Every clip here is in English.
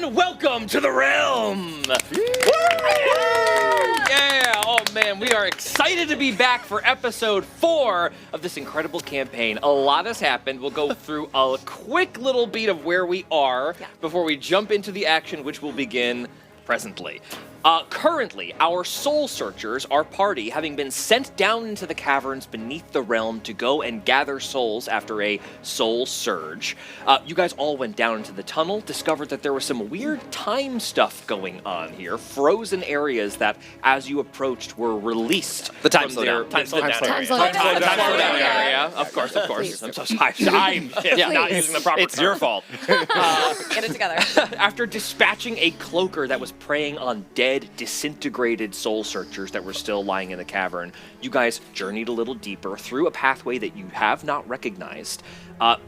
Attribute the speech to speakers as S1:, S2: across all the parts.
S1: and welcome to the realm! Yeah! Oh man, we are excited to be back for episode 4 of this incredible campaign. A lot has happened. We'll go through a quick little beat of where we are before we jump into the action, which will begin presently. Currently, our soul searchers, our party, having been sent down into the caverns beneath the realm to go and gather souls after a soul surge. You guys all went down into the tunnel, discovered that there was some weird time stuff going on here, frozen areas that, as you approached, were released.
S2: The time
S1: from
S2: slowdown.
S1: Time slowdown area. Of course. I'm so sorry. I'm not using the proper
S2: It's
S1: term.
S2: your fault.
S3: Get it together.
S1: After dispatching a cloaker that was preying on dead, disintegrated soul searchers that were still lying in the cavern, you guys journeyed a little deeper through a pathway that you have not recognized,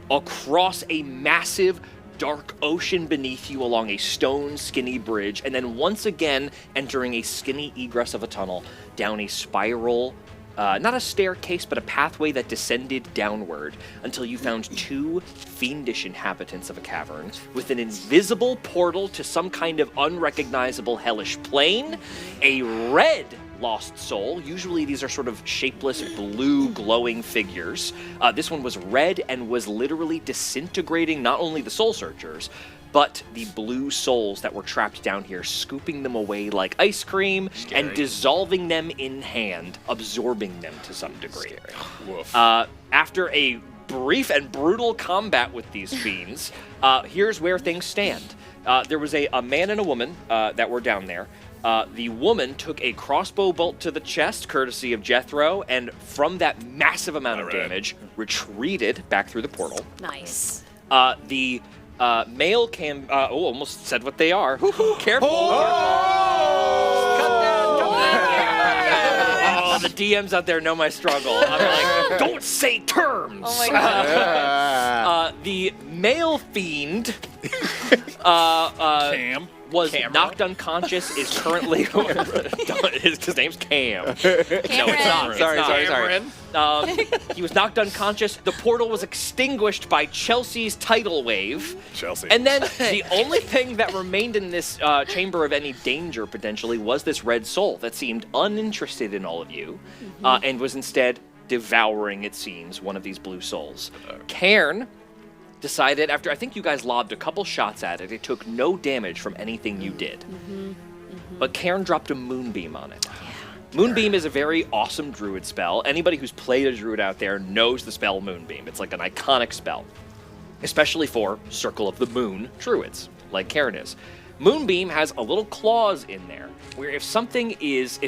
S1: across a massive dark ocean beneath you along a stone skinny bridge, and then once again entering a skinny egress of a tunnel down a spiral, not a staircase, but a pathway that descended downward until you found 2 fiendish inhabitants of a cavern with an invisible portal to some kind of unrecognizable hellish plane, a red lost soul. Usually these are sort of shapeless blue glowing figures. This one was red and was literally disintegrating not only the soul searchers, but the blue souls that were trapped down here, scooping them away like ice cream and dissolving them in hand, absorbing them to some degree. After a brief and brutal combat with these fiends, here's where things stand. There was a man and a woman that were down there. The woman took a crossbow bolt to the chest, courtesy of Jethro, and from that massive amount of damage, retreated back through the portal.
S3: Nice.
S1: The male cam... almost said what they are. Careful! The DMs out there know my struggle. I'm like, don't say terms!
S3: Oh my god.
S1: The male fiend... was knocked unconscious, is currently... his name's Cam. No, it's not. Sorry. He was knocked unconscious. The portal was extinguished by Chelsea's tidal wave. And then the only thing that remained in this chamber of any danger, potentially, was this red soul that seemed uninterested in all of you, and was instead devouring, it seems, one of these blue souls. Cairn decided, after I think you guys lobbed a couple shots at it, it took no damage from anything you did. But Cairn dropped a moonbeam on it. Moonbeam is a very awesome druid spell. Anybody who's played a druid out there knows the spell Moonbeam. It's like an iconic spell, especially for Circle of the Moon druids, like Cairn is. Moonbeam has a little clause in there, where if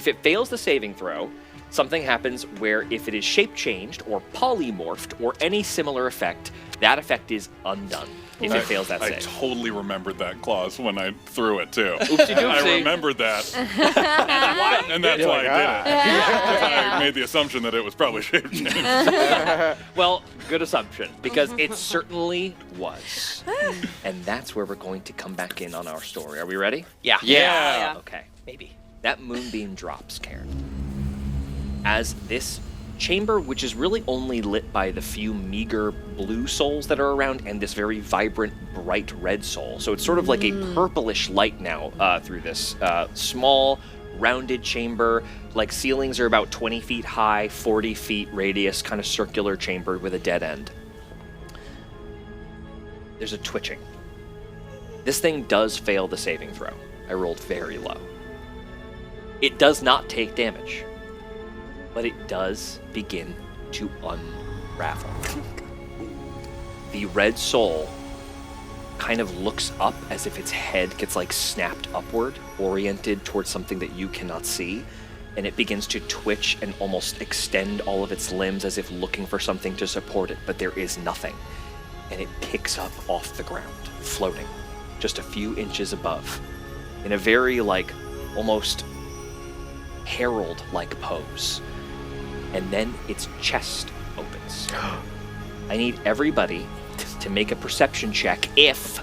S1: it fails the saving throw, something happens where if it is shape-changed or polymorphed or any similar effect, that effect is undone if it fails that save.
S4: I totally remembered that clause when I threw it, too.
S1: Oopsie doopsie.
S4: I remembered that. And that's why I did it. Because I made the assumption that it was probably shape-changed.
S1: Well, good assumption, because it certainly was. And that's where we're going to come back in on our story. Are we ready?
S2: Yeah.
S1: Okay, maybe. That moonbeam drops, Karen. As this chamber, which is really only lit by the few meager blue souls that are around and this very vibrant, bright red soul. So it's sort of like a purplish light now through this small, rounded chamber. Like ceilings are about 20 feet high, 40 feet radius, kind of circular chamber with a dead end. There's a twitching. This thing does fail the saving throw. I rolled very low. It does not take damage, but it does begin to unravel. The red soul kind of looks up as if its head gets like snapped upward, oriented towards something that you cannot see, and it begins to twitch and almost extend all of its limbs as if looking for something to support it, but there is nothing. And it picks up off the ground, floating just a few inches above, in a very like almost herald-like pose. And then its chest opens. I need everybody to make a perception check if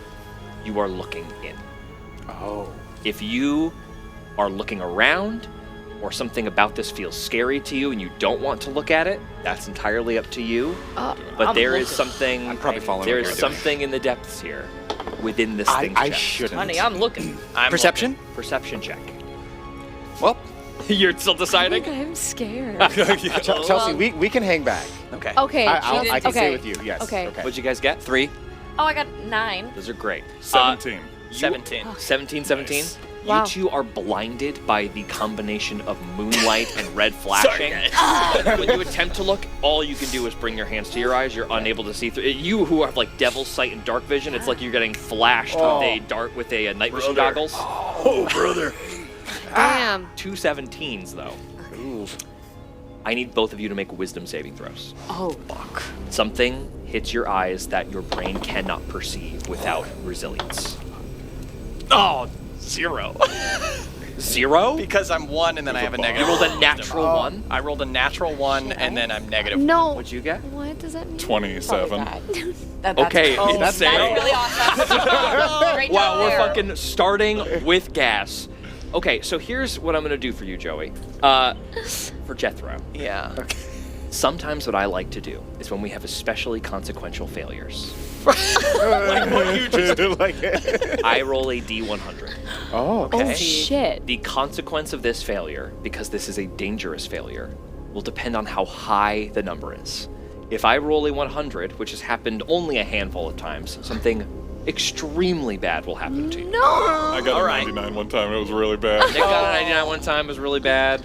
S1: you are looking in.
S2: Oh.
S1: If you are looking around or something about this feels scary to you and you don't want to look at it, that's entirely up to you. But there is something.
S2: I'm probably following
S1: There
S2: what
S1: is
S2: you're doing.
S1: something in the depths here. within this thing's
S2: I
S1: chest.
S2: shouldn't.
S3: Honey, I'm looking.
S2: Perception?
S1: Perception check.
S2: Well,
S1: You're still deciding?
S5: I'm scared.
S2: Chelsea, we can hang back.
S3: Okay.
S5: Okay.
S2: I can stay
S5: okay.
S2: with you. Yes.
S5: Okay.
S1: What'd you guys get?
S2: 3.
S3: Oh, I got 9.
S1: Those are great.
S4: 17.
S3: 17.
S1: 17.
S4: Nice.
S5: Wow.
S1: You two are blinded by the combination of moonlight and red flashing. When you attempt to look, all you can do is bring your hands to your eyes. You're unable to see through. You who have like devil's sight and dark vision, it's like you're getting flashed with a night vision goggles.
S4: Oh, brother.
S5: Damn.
S1: 2 17s though. I need both of you to make wisdom saving throws.
S5: Oh, fuck.
S1: Something hits your eyes that your brain cannot perceive without resilience.
S6: Oh, 0.
S1: 0?
S6: Because I'm 1 and then I have a negative.
S1: You rolled a natural 1?
S6: I rolled a natural 1 and then I'm negative.
S5: No.
S1: What'd you get?
S5: What does that mean?
S4: 27.
S5: Probably
S3: That's
S1: Okay,
S3: cool.
S1: that's
S3: That's
S1: fair.
S3: really awesome. Great
S1: Wow,
S3: job
S1: we're
S3: there.
S1: fucking starting with gas. Okay, so here's what I'm gonna do for you, Joey. For Jethro.
S6: Yeah.
S1: Sometimes what I like to do is when we have especially consequential failures,
S6: Like what you just
S1: I roll a D100.
S2: Oh, okay.
S5: Oh, shit.
S1: The consequence of this failure, because this is a dangerous failure, will depend on how high the number is. If I roll a 100, which has happened only a handful of times, something extremely bad will happen to you.
S5: No.
S4: I got
S6: All
S4: a
S6: right.
S4: 99 one time. It was really bad.
S1: Nick got a 99 one time, it was really bad.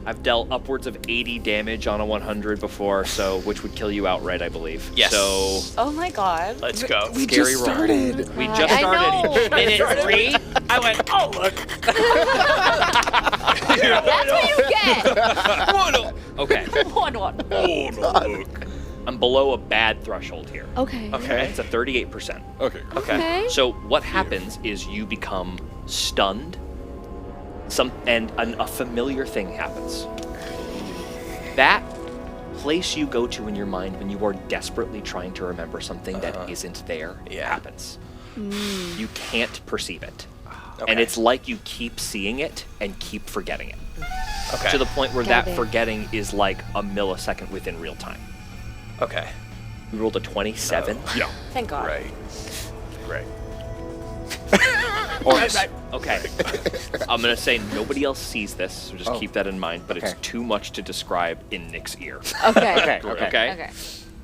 S1: I've dealt upwards of 80 damage on a 100 before, so which would kill you outright, I believe.
S6: Yes.
S1: So
S3: Oh my god.
S6: Let's go.
S2: We
S1: Scary
S2: just
S1: roll.
S2: started.
S1: we just
S5: I
S1: started.
S5: know.
S1: Minute 3.
S6: I went, oh, look.
S5: That's what you get.
S1: Okay,
S3: 1-1.
S4: Oh, no, look.
S1: I'm below a bad threshold here.
S5: Okay.
S6: Okay.
S1: It's a 38%.
S4: Okay.
S5: Okay.
S1: So what happens is you become stunned. A familiar thing happens. That place you go to in your mind when you are desperately trying to remember something that isn't there
S6: Yeah.
S1: happens. You can't perceive it.
S6: Okay.
S1: And it's like you keep seeing it and keep forgetting it.
S6: Okay.
S1: To the point where
S5: Got
S1: that
S5: it.
S1: forgetting is like a millisecond within real time.
S6: Okay.
S1: You rolled a 27.
S4: Yeah.
S3: Thank god.
S6: Right. Right.
S1: Okay. I'm going to say nobody else sees this, so just
S2: Oh.
S1: keep that in mind, but it's
S2: Okay.
S1: too much to describe in Nick's ear.
S5: Okay.
S2: Okay.
S3: Okay.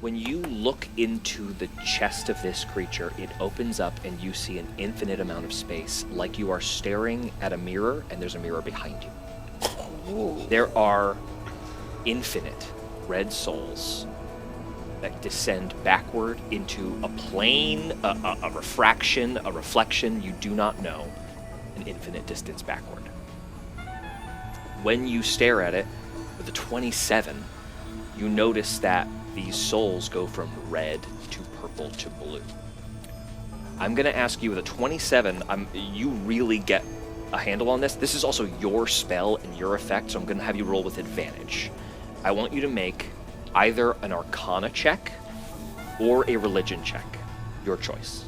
S1: When you look into the chest of this creature, it opens up and you see an infinite amount of space, like you are staring at a mirror and there's a mirror behind you. There are infinite red souls that descend backward into a plane, a refraction, a reflection you do not know, an infinite distance backward. When you stare at it with a 27, you notice that these souls go from red to purple to blue. I'm going to ask you with a 27, you really get a handle on this. This is also your spell and your effect, so I'm going to have you roll with advantage. I want you to make either an Arcana check or a Religion check. Your choice.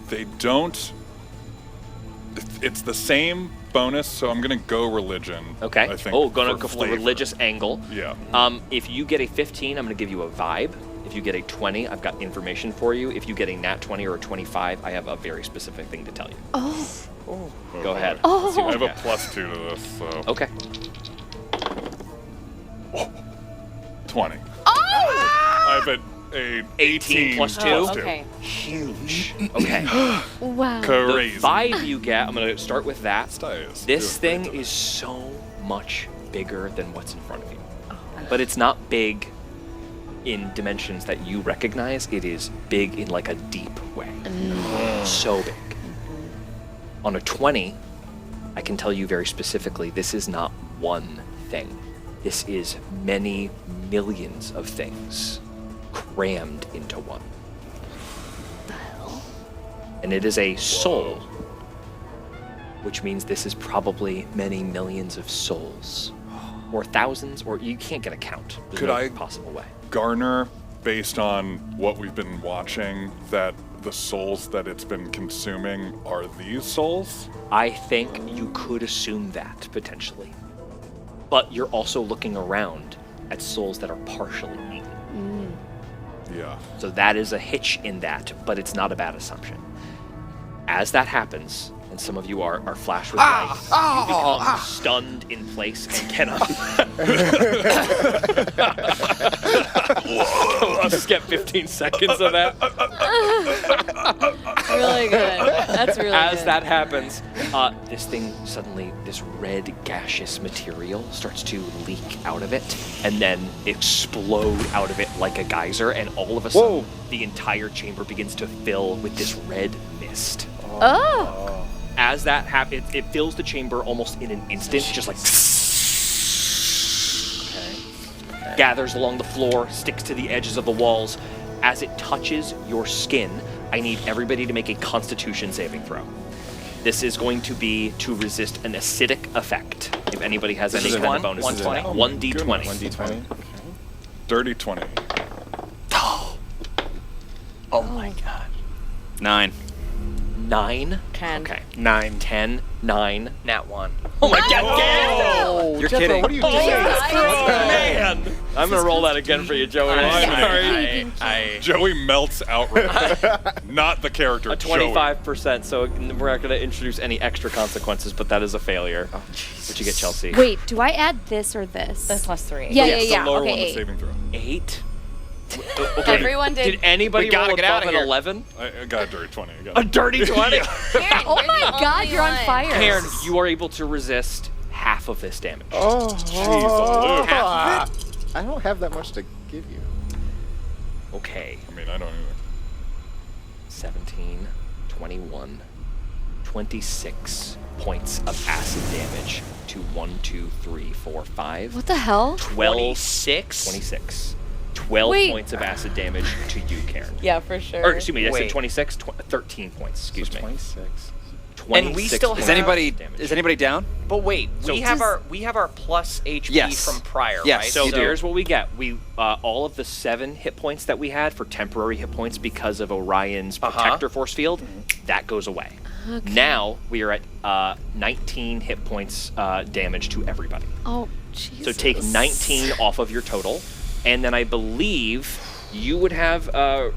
S4: They don't. It's the same bonus, so I'm gonna go religion.
S1: Okay.
S4: I think.
S1: Gonna
S4: for
S1: go for the
S4: flavor.
S1: religious angle.
S4: Yeah.
S1: If you get a 15, I'm going to give you a vibe. If you get a 20, I've got information for you. If you get a nat 20 or a 25, I have a very specific thing to tell you.
S5: Oh.
S1: Go ahead.
S4: I have a +2 to this, so.
S1: Okay.
S4: 20. I have a
S1: 18 plus 2.
S3: Oh, okay.
S1: Huge. Okay.
S5: Wow.
S4: Crazy.
S1: The vibe you get, I'm going to start with that.
S4: Styles.
S1: This
S4: Yeah,
S1: thing is so much bigger than what's in front of you. But it's not big in dimensions that you recognize. It is big in like a deep way. So big. On a 20, I can tell you very specifically, this is not one thing. This is many millions of things crammed into one. And it is a soul, which means this is probably many millions of souls. Or thousands, or you can't get a count. There's
S4: Could
S1: no
S4: I-
S1: possible way.
S4: Garner, based on what we've been watching, that the souls that it's been consuming are these souls?
S1: I think you could assume that, potentially. But you're also looking around at souls that are partially eaten.
S4: Yeah.
S1: So that is a hitch in that, but it's not a bad assumption. As that happens, and some of you are flashed with light, you become stunned in place and cannot. I'll skip 15 seconds of that.
S5: Really good. That's really
S1: As
S5: good.
S1: that happens, this red gaseous material starts to leak out of it and then explode out of it like a geyser, and all of a sudden, the entire chamber begins to fill with this red mist.
S5: Oh.
S1: As that happens, it fills the chamber almost in an instant, just like gathers along the floor, sticks to the edges of the walls. As it touches your skin, I need everybody to make a Constitution saving throw. This is going to be to resist an acidic effect. If anybody has any kind of bonus,
S3: 120?
S1: 1d20.
S2: 1d20.
S4: Dirty 20.
S3: Oh my god.
S6: 9.
S1: 9.
S5: 10.
S1: Okay.
S2: 9.
S1: 10, 9.
S3: Nat 1.
S1: Oh my god!
S2: Oh,
S6: You're
S2: Jethro,
S6: kidding.
S2: what are you doing?
S1: Man! I'm gonna roll that again for you, Joey. I'm sorry.
S4: Joey melts outright. Not the character.
S1: A 25%, so we're not gonna introduce any extra consequences, but that is a failure. Oh, what you get, Chelsea?
S5: Wait, do I add this or this?
S3: That's +3.
S5: Yeah,
S1: Yes,
S5: yeah,
S4: The lower
S5: yeah.
S4: one, the
S5: Okay, 8.
S4: saving throw.
S1: 8?
S3: Everyone did.
S1: Did anybody
S6: We gotta
S1: roll
S6: get outta
S1: above an
S6: here.
S1: 11?
S4: I got a dirty 20. I got
S1: A dirty 20?
S5: Oh my god, you're on fire.
S1: Karen, you are able to resist half of this damage.
S2: Oh,
S4: Jeez,
S2: I don't have that much to give you.
S1: Okay.
S4: I mean, I don't either.
S1: 17, 21, 26 points of acid damage to 1, 2, 3, 4, 5.
S5: What the hell?
S1: 12,
S3: 26?
S1: 26. 12
S5: Wait.
S1: points of acid damage to you, Karen.
S3: Yeah, for sure.
S1: Or, excuse me, I said
S3: Wait.
S1: 26? 13 points, excuse me.
S2: 26.
S1: 26
S3: And we still
S1: points
S6: Is
S3: have-
S6: anybody
S1: damage.
S6: down?
S3: But wait,
S1: So-
S3: we have our plus HP
S6: Yes.
S3: from prior,
S6: Yes.
S3: right?
S1: So
S6: You do.
S1: here's what we get. We all of the 7 hit points that we had for temporary hit points because of Orion's protector force field, that goes away.
S5: Okay.
S1: Now we are at 19 hit points damage to everybody.
S5: Oh, Jesus.
S1: So take 19 off of your total, and then I believe you would have. Do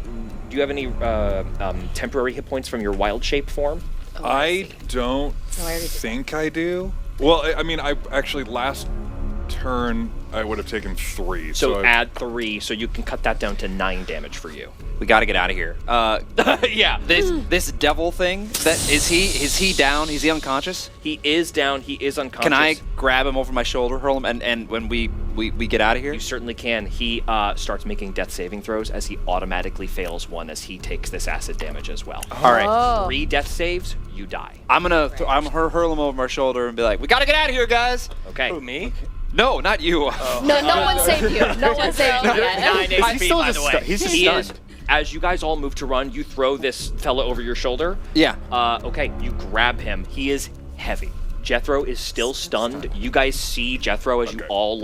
S1: you have any temporary hit points from your wild shape form?
S4: I don't
S5: I already did
S4: think I do. Well, I mean, I actually last turn I would have taken 3.
S1: So
S4: I-
S1: add 3, so you can cut that down to 9 damage for you.
S6: We got to get out of here.
S1: Yeah.
S6: This devil thing. Is he down? Is he unconscious?
S1: He is down. He is unconscious.
S6: Can I grab him over my shoulder, hurl him, and when we get out of here?
S1: You certainly can. He starts making death saving throws as he automatically fails one as he takes this acid damage as well.
S6: All right.
S5: Oh.
S1: 3 death saves, you die.
S6: I'm gonna hurl him over my shoulder and be like, "We gotta get out of here, guys."
S1: Okay.
S3: Who, me?
S6: No, not you.
S5: No, no one saved you. No one saved you yet.
S3: 9
S2: He's
S3: HP,
S2: still
S3: by
S2: just
S3: the way.
S2: he's just
S1: He is,
S2: stunned.
S1: as you guys all move to run, you throw this fella over your shoulder.
S6: Yeah.
S1: Okay, you grab him. He is heavy. Jethro is still stunned. You guys see Jethro as you all,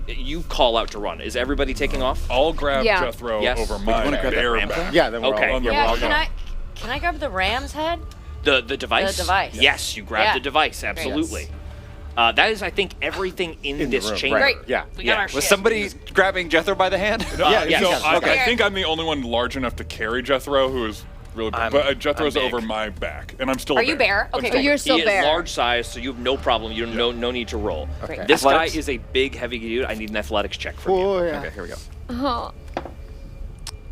S1: you call out to run. Is everybody taking off?
S4: I'll grab
S5: Yeah.
S4: Jethro
S1: Yes.
S4: over
S6: you
S4: my
S6: wanna grab that
S4: bear
S6: ram
S4: back.
S2: Yeah, then we're
S1: Okay.
S2: all,
S4: On the
S2: we're
S3: Yeah,
S2: all
S3: can
S2: going.
S3: I grab the ram's head?
S1: The device?
S3: The device.
S1: Yes, you grab
S3: Yeah.
S1: the device, absolutely. That is, I think, everything in this
S2: room,
S1: chamber.
S2: right.
S3: Great.
S2: Yeah.
S3: We
S1: Yeah.
S3: got our
S6: Was
S3: shit.
S6: somebody grabbing Jethro by the hand?
S2: Yeah,
S1: yes.
S4: So
S1: Okay.
S4: I think I'm the only one large enough to carry Jethro, who is really big. But Jethro's
S3: I'm big.
S4: over my back, and I'm still.
S3: Are
S4: a
S3: you bear?
S4: I'm
S3: Okay,
S4: still
S3: great.
S5: You're
S1: He
S5: still
S1: is
S5: bear.
S1: large size, so you have no problem. You have no need to roll.
S2: Okay.
S1: This
S6: Athletics?
S1: guy is a big, heavy dude. I need an athletics check from you.
S2: Oh, yeah.
S6: Okay, here we go.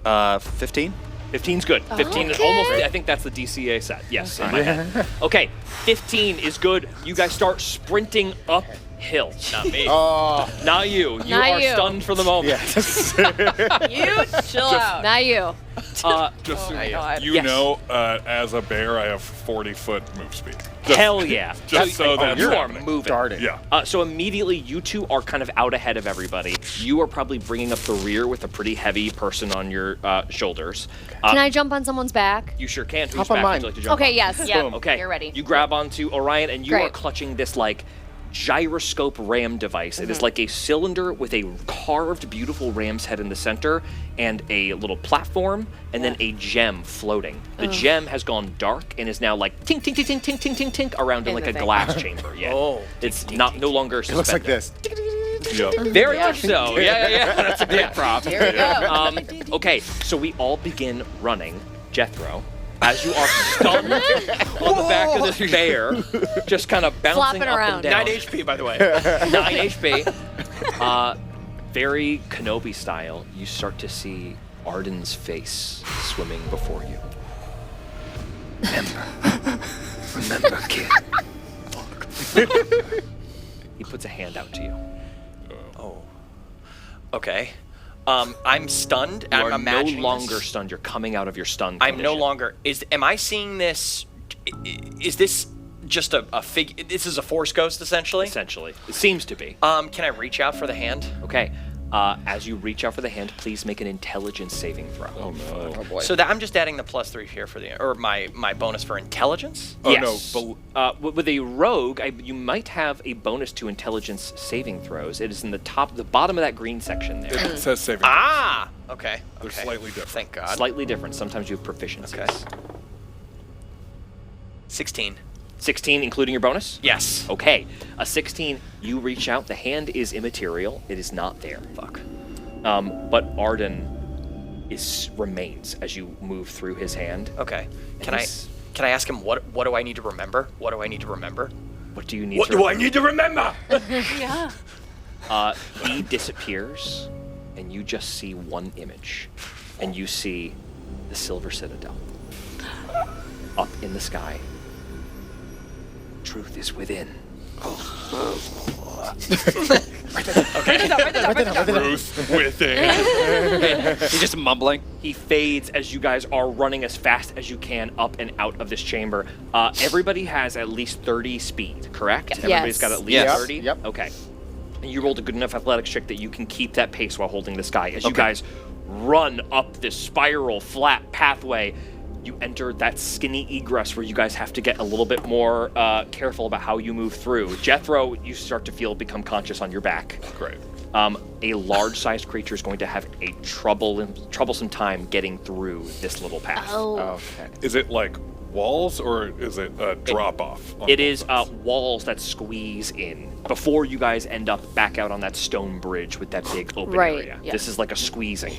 S5: Oh.
S6: 15.
S1: 15's good. 15 is
S5: Okay.
S1: almost, I think that's the DCA set. Yes, in my head. Okay, 15 is good. You guys start sprinting uphill. Not me.
S2: Oh,
S1: Not you. You
S5: Not
S1: are
S5: you.
S1: stunned for the moment.
S2: yes.
S3: You chill out.
S5: Not you.
S4: Just so
S3: my God.
S4: you
S1: Yes.
S4: know, as a bear, I have 40-foot move speed.
S1: Hell yeah.
S4: Just so that's
S1: you are
S4: happening.
S1: moving.
S2: Darting.
S4: Yeah.
S1: So immediately, you two are kind of out ahead of everybody. You are probably bringing up the rear with a pretty heavy person on your shoulders.
S5: Can I jump on someone's back?
S1: You sure can. Who's
S2: Hop on
S1: back?
S2: mine.
S1: Would you like to jump
S5: Okay,
S1: on?
S5: yes.
S3: Yeah.
S1: Okay.
S3: You're ready.
S1: You grab onto Orion, and you are
S5: Great.
S1: clutching this gyroscope ram device. It is like a cylinder with a carved, beautiful ram's head in the center, and a little platform, and then a gem floating. The gem has gone dark and is now tink, tink, tink, tink, tink, tink, tink, tink around in
S3: In
S1: like
S3: the
S1: a
S3: thing.
S1: glass chamber. Yeah.
S3: Oh.
S1: It's no longer
S2: It looks like
S1: suspended.
S2: this.
S4: Yep.
S1: Very much so. Yeah. That's a great prop.
S3: Here we go.
S1: Okay, so we all begin running. Jethro, as you are stunned on the back of this bear, just kind of bouncing
S5: Flopping
S1: up
S5: around.
S1: and down.
S3: 9 HP, by the way.
S1: 9 HP. Very Kenobi style, you start to see Arden's face swimming before you. Remember, kid. He puts a hand out to you.
S3: Oh. Okay. I'm stunned.
S1: You
S3: I'm
S1: are no
S3: imagining
S1: longer
S3: this.
S1: stunned. You're coming out of your stun
S3: I'm no
S1: condition.
S3: longer. Am I seeing this? Is this just a fig? This is a force ghost, essentially.
S1: Essentially. It seems to be.
S3: Can I reach out for the hand?
S1: Okay. As you reach out for the hand, please make an intelligence saving throw.
S4: Oh no.
S2: Oh boy.
S3: So that I'm just adding the +3 here for the, or my bonus for intelligence.
S4: Oh
S1: Yes.
S4: no.
S1: With a rogue, you might have a bonus to intelligence saving throws. It is in the bottom of that green section there.
S4: It says saving.
S3: Ah. Okay.
S4: They're
S3: okay.
S4: slightly different.
S3: Thank God.
S1: Slightly different. Sometimes you have proficiencies.
S3: Okay. 16.
S1: 16, including your bonus?
S3: Yes.
S1: Okay. A 16, you reach out. The hand is immaterial. It is not there.
S3: Fuck.
S1: But Arden remains as you move through his hand.
S3: Okay. Can
S1: Yes.
S3: I ask him what do I need to remember? What do I need to remember?
S1: What do you need
S3: What
S1: to
S3: do I need to remember?
S5: Yeah.
S1: He disappears, and you just see one image. And you see the Silver Citadel. Up in the sky. Truth is within.
S4: Truth within.
S6: He's just mumbling.
S1: He fades as you guys are running as fast as you can up and out of this chamber. Everybody has at least 30 speed, correct?
S5: Yes.
S1: Everybody's got at least
S6: Yes.
S1: 30?
S2: Yep.
S1: Okay. And you rolled a good enough athletics check that you can keep that pace while holding this guy. As you
S6: Okay.
S1: guys run up this spiral, flat pathway, you enter that skinny egress where you guys have to get a little bit more careful about how you move through. Jethro, you start to become conscious on your back.
S4: Great.
S1: A large-sized creature is going to have a troublesome time getting through this little path.
S5: Oh.
S2: Okay.
S4: Is it like walls or is it a drop off?
S1: It is walls that squeeze in before you guys end up back out on that stone bridge with that big open
S5: Right,
S1: area.
S5: yeah.
S1: This is like a squeezing.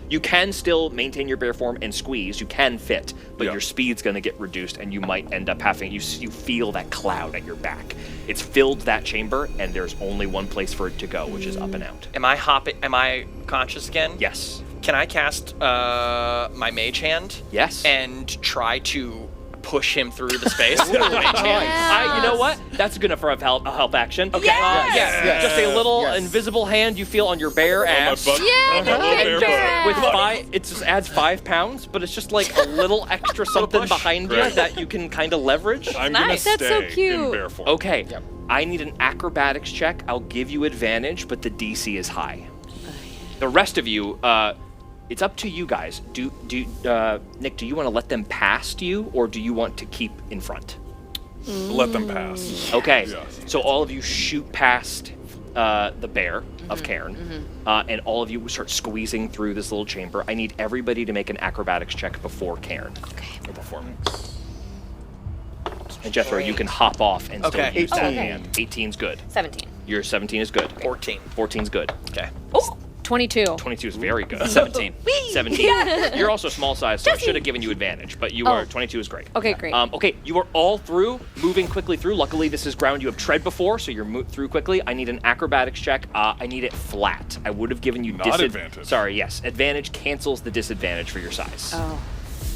S1: You can still maintain your bear form and squeeze. You can fit, but
S4: Yeah.
S1: your speed's going to get reduced, and you might end up having you feel that cloud at your back. It's filled that chamber, and there's only one place for it to go, which is up and out.
S3: Am I conscious again?
S1: Yes.
S3: Can I cast my mage hand?
S1: Yes.
S3: And try to push him through the space with the mage hand?
S5: Yeah.
S1: You know what? That's good enough for a help action. Okay.
S5: Yes!
S1: Yeah. Just a little
S2: Yes.
S1: invisible hand you feel on your bare
S4: On my
S1: ass.
S4: butt.
S5: Yeah,
S4: On my little
S5: big
S4: bear
S5: bear
S4: butt.
S1: With it just adds 5 pounds, but it's just like a little extra something
S3: push.
S1: behind you
S4: Right.
S1: that you can kind of leverage.
S4: I'm
S5: Nice.
S4: gonna
S5: That's so
S4: stay
S5: cute.
S4: in bear form.
S1: Okay.
S2: Yep.
S1: I need an acrobatics check. I'll give you advantage, but the DC is high. The rest of you, it's up to you guys. Nick, do you want to let them past you, or do you want to keep in front?
S4: Let them pass.
S1: Okay.
S4: Yeah.
S1: So all of you shoot past the bear of Cairn, and all of you start squeezing through this little chamber. I need everybody to make an acrobatics check before Cairn.
S4: Or performance.
S1: And Jethro, you can hop off and still
S3: Okay.
S1: use that
S2: 18.
S1: hand. 18's good.
S5: 17.
S1: Your 17 is good.
S3: 14.
S1: 14's good.
S3: Okay.
S5: Oh, 22.
S1: 22 is very good.
S6: 17.
S1: 17. You're also small size, so I should have given you advantage, but you are 22 is great.
S5: Okay, great.
S1: Okay, you are all through, moving quickly through. Luckily, this is ground you have tread before, so you're through quickly. I need an acrobatics check. I need it flat. I would have given you
S4: Not advantage.
S1: Sorry, yes. Advantage cancels the disadvantage for your size.
S5: Oh.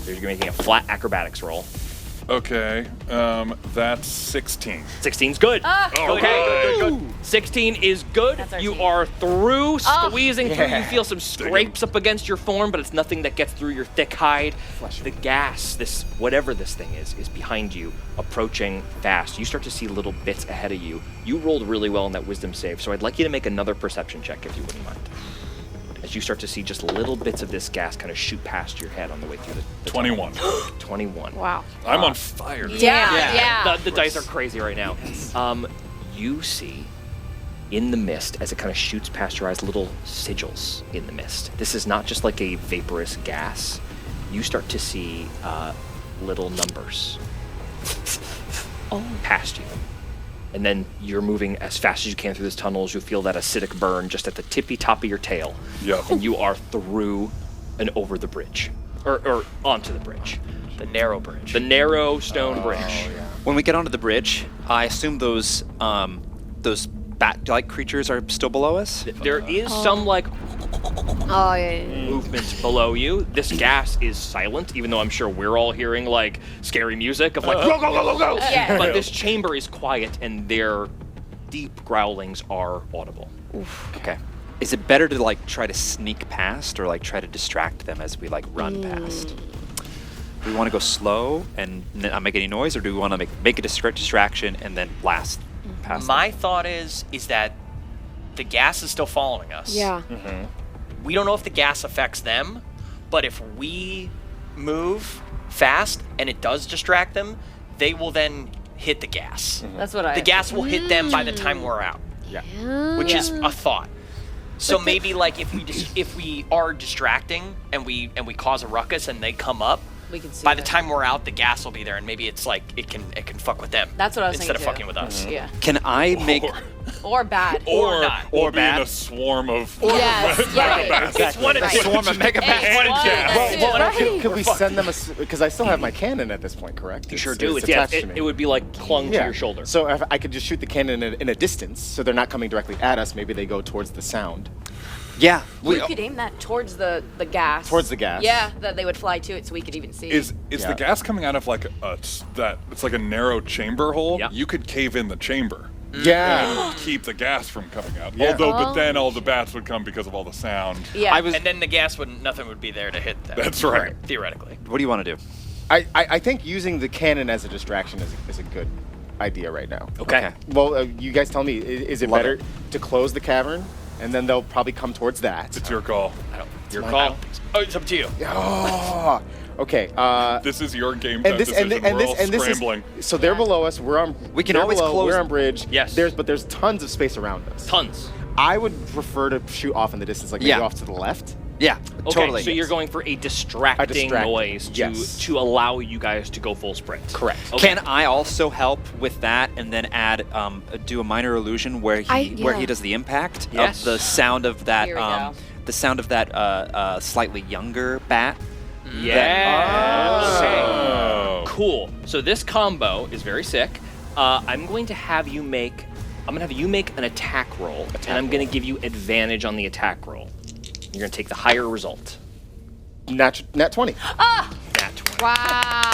S1: So you're making a flat acrobatics roll.
S4: Okay. That's 16.
S1: 16's good. Okay.
S3: Good.
S1: 16 is good.
S5: That's our
S1: You
S5: team.
S1: are through, squeezing through. You
S2: Yeah.
S1: feel some scrapes up against your form, but it's nothing that gets through your thick hide.
S2: Flesh.
S1: The gas, whatever this thing is behind you, approaching fast. You start to see little bits ahead of you. You rolled really well in that wisdom save, so I'd like you to make another perception check if you wouldn't mind. As you start to see just little bits of this gas kind of shoot past your head on the way through the
S4: 21.
S1: 21.
S5: Wow.
S4: I'm on fire.
S5: Yeah.
S1: The dice are crazy right now. You see in the mist, as it kind of shoots past your eyes, little sigils in the mist. This is not just like a vaporous gas. You start to see little numbers past you. And then you're moving as fast as you can through this tunnel as you feel that acidic burn just at the tippy top of your tail.
S4: Yep.
S1: And you are through and over the bridge. Or onto the bridge.
S3: The narrow bridge.
S1: The narrow stone bridge.
S2: yeah.
S6: When we get onto the bridge, I assume those bat-like creatures are still below us.
S1: There is some like
S5: Oh, yeah.
S1: movement below you. This gas is silent, even though I'm sure we're all hearing like scary music of like go go go go go.
S5: Yeah.
S1: But this chamber is quiet, and their deep growlings are audible.
S6: Okay. Is it better to like try to sneak past or like try to distract them as we like run past? Do we want to go slow and not make any noise, or do we want to make a distraction and then blast past
S3: My thought is that the gas is still following us.
S5: Yeah.
S3: We don't know if the gas affects them, but if we move fast and it does distract them, they will then hit the gas.
S5: That's what I.
S3: The gas will hit them by the time we're out, which is a thought. So maybe like if we are distracting and we cause a ruckus and they come up,
S5: We can see
S3: by the
S5: it.
S3: time we're out, the gas will be there, and maybe it's like it can fuck with them.
S5: That's what I was
S3: instead of
S5: thinking
S3: fucking
S5: too.
S3: with us.
S5: Yeah.
S6: Can I make?
S5: Or bad.
S3: Or not.
S4: Or
S6: Or
S4: be in
S6: bad.
S4: a swarm of
S5: Yes. Yeah.
S3: It's one of two.
S6: Swarm of mega bats.
S2: Could we send them because I still have my cannon at this point, correct?
S1: You sure do. It's
S2: attached to
S1: it,
S2: me.
S1: it would be like clung to your shoulder.
S2: So if I could just shoot the cannon in a distance, so they're not coming directly at us. Maybe they go towards the sound.
S6: Yeah.
S5: We could aim that towards the gas.
S2: Towards the gas.
S5: Yeah, that they would fly to it so we could even see.
S4: Is
S2: Yeah.
S4: the gas coming out of like it's like a narrow chamber hole?
S1: Yeah.
S4: You could cave in the chamber.
S2: Yeah.
S4: And it would keep the gas from coming out.
S2: Yeah.
S4: But then all the bats would come because of all the sound.
S5: Yeah.
S3: And then the gas nothing would be there to hit them.
S4: That's right.
S3: Theoretically.
S6: What do you want to do?
S2: I think using the cannon as a distraction is a good idea right now.
S1: Okay.
S2: Well, you guys tell me, is it
S6: Love
S2: better
S6: it.
S2: to close the cavern, and then they'll probably come towards that?
S4: It's your call.
S1: Your
S2: my
S1: call.
S3: Oh, it's up to you.
S2: Oh, okay.
S4: This is your game
S2: And
S4: time
S2: this
S4: decision. We're all scrambling.
S2: so they're below us. We're on.
S6: We can
S2: they're
S6: always
S2: below,
S6: close-
S2: We're on bridge.
S1: Yes.
S2: There's tons of space around us.
S1: Tons.
S2: I would prefer to shoot off in the distance, like maybe
S6: Yeah.
S2: off to the left.
S6: Yeah.
S1: Okay,
S6: Totally.
S1: so you're going for a distracting noise
S2: yes.
S1: to allow you guys to go full sprint.
S2: Correct.
S1: Okay.
S6: Can I also help with that and then add do a minor illusion where he does the impact
S1: Yes.
S6: of the sound of that
S5: Here we go.
S6: the sound of that slightly younger bat?
S1: Yeah.
S4: Oh.
S1: Cool. So this combo is very sick. I'm going to have you make an attack roll, and I'm going to give you advantage on the attack roll. You're going to take the higher result.
S2: Nat 20.
S1: Nat 20.
S5: Wow.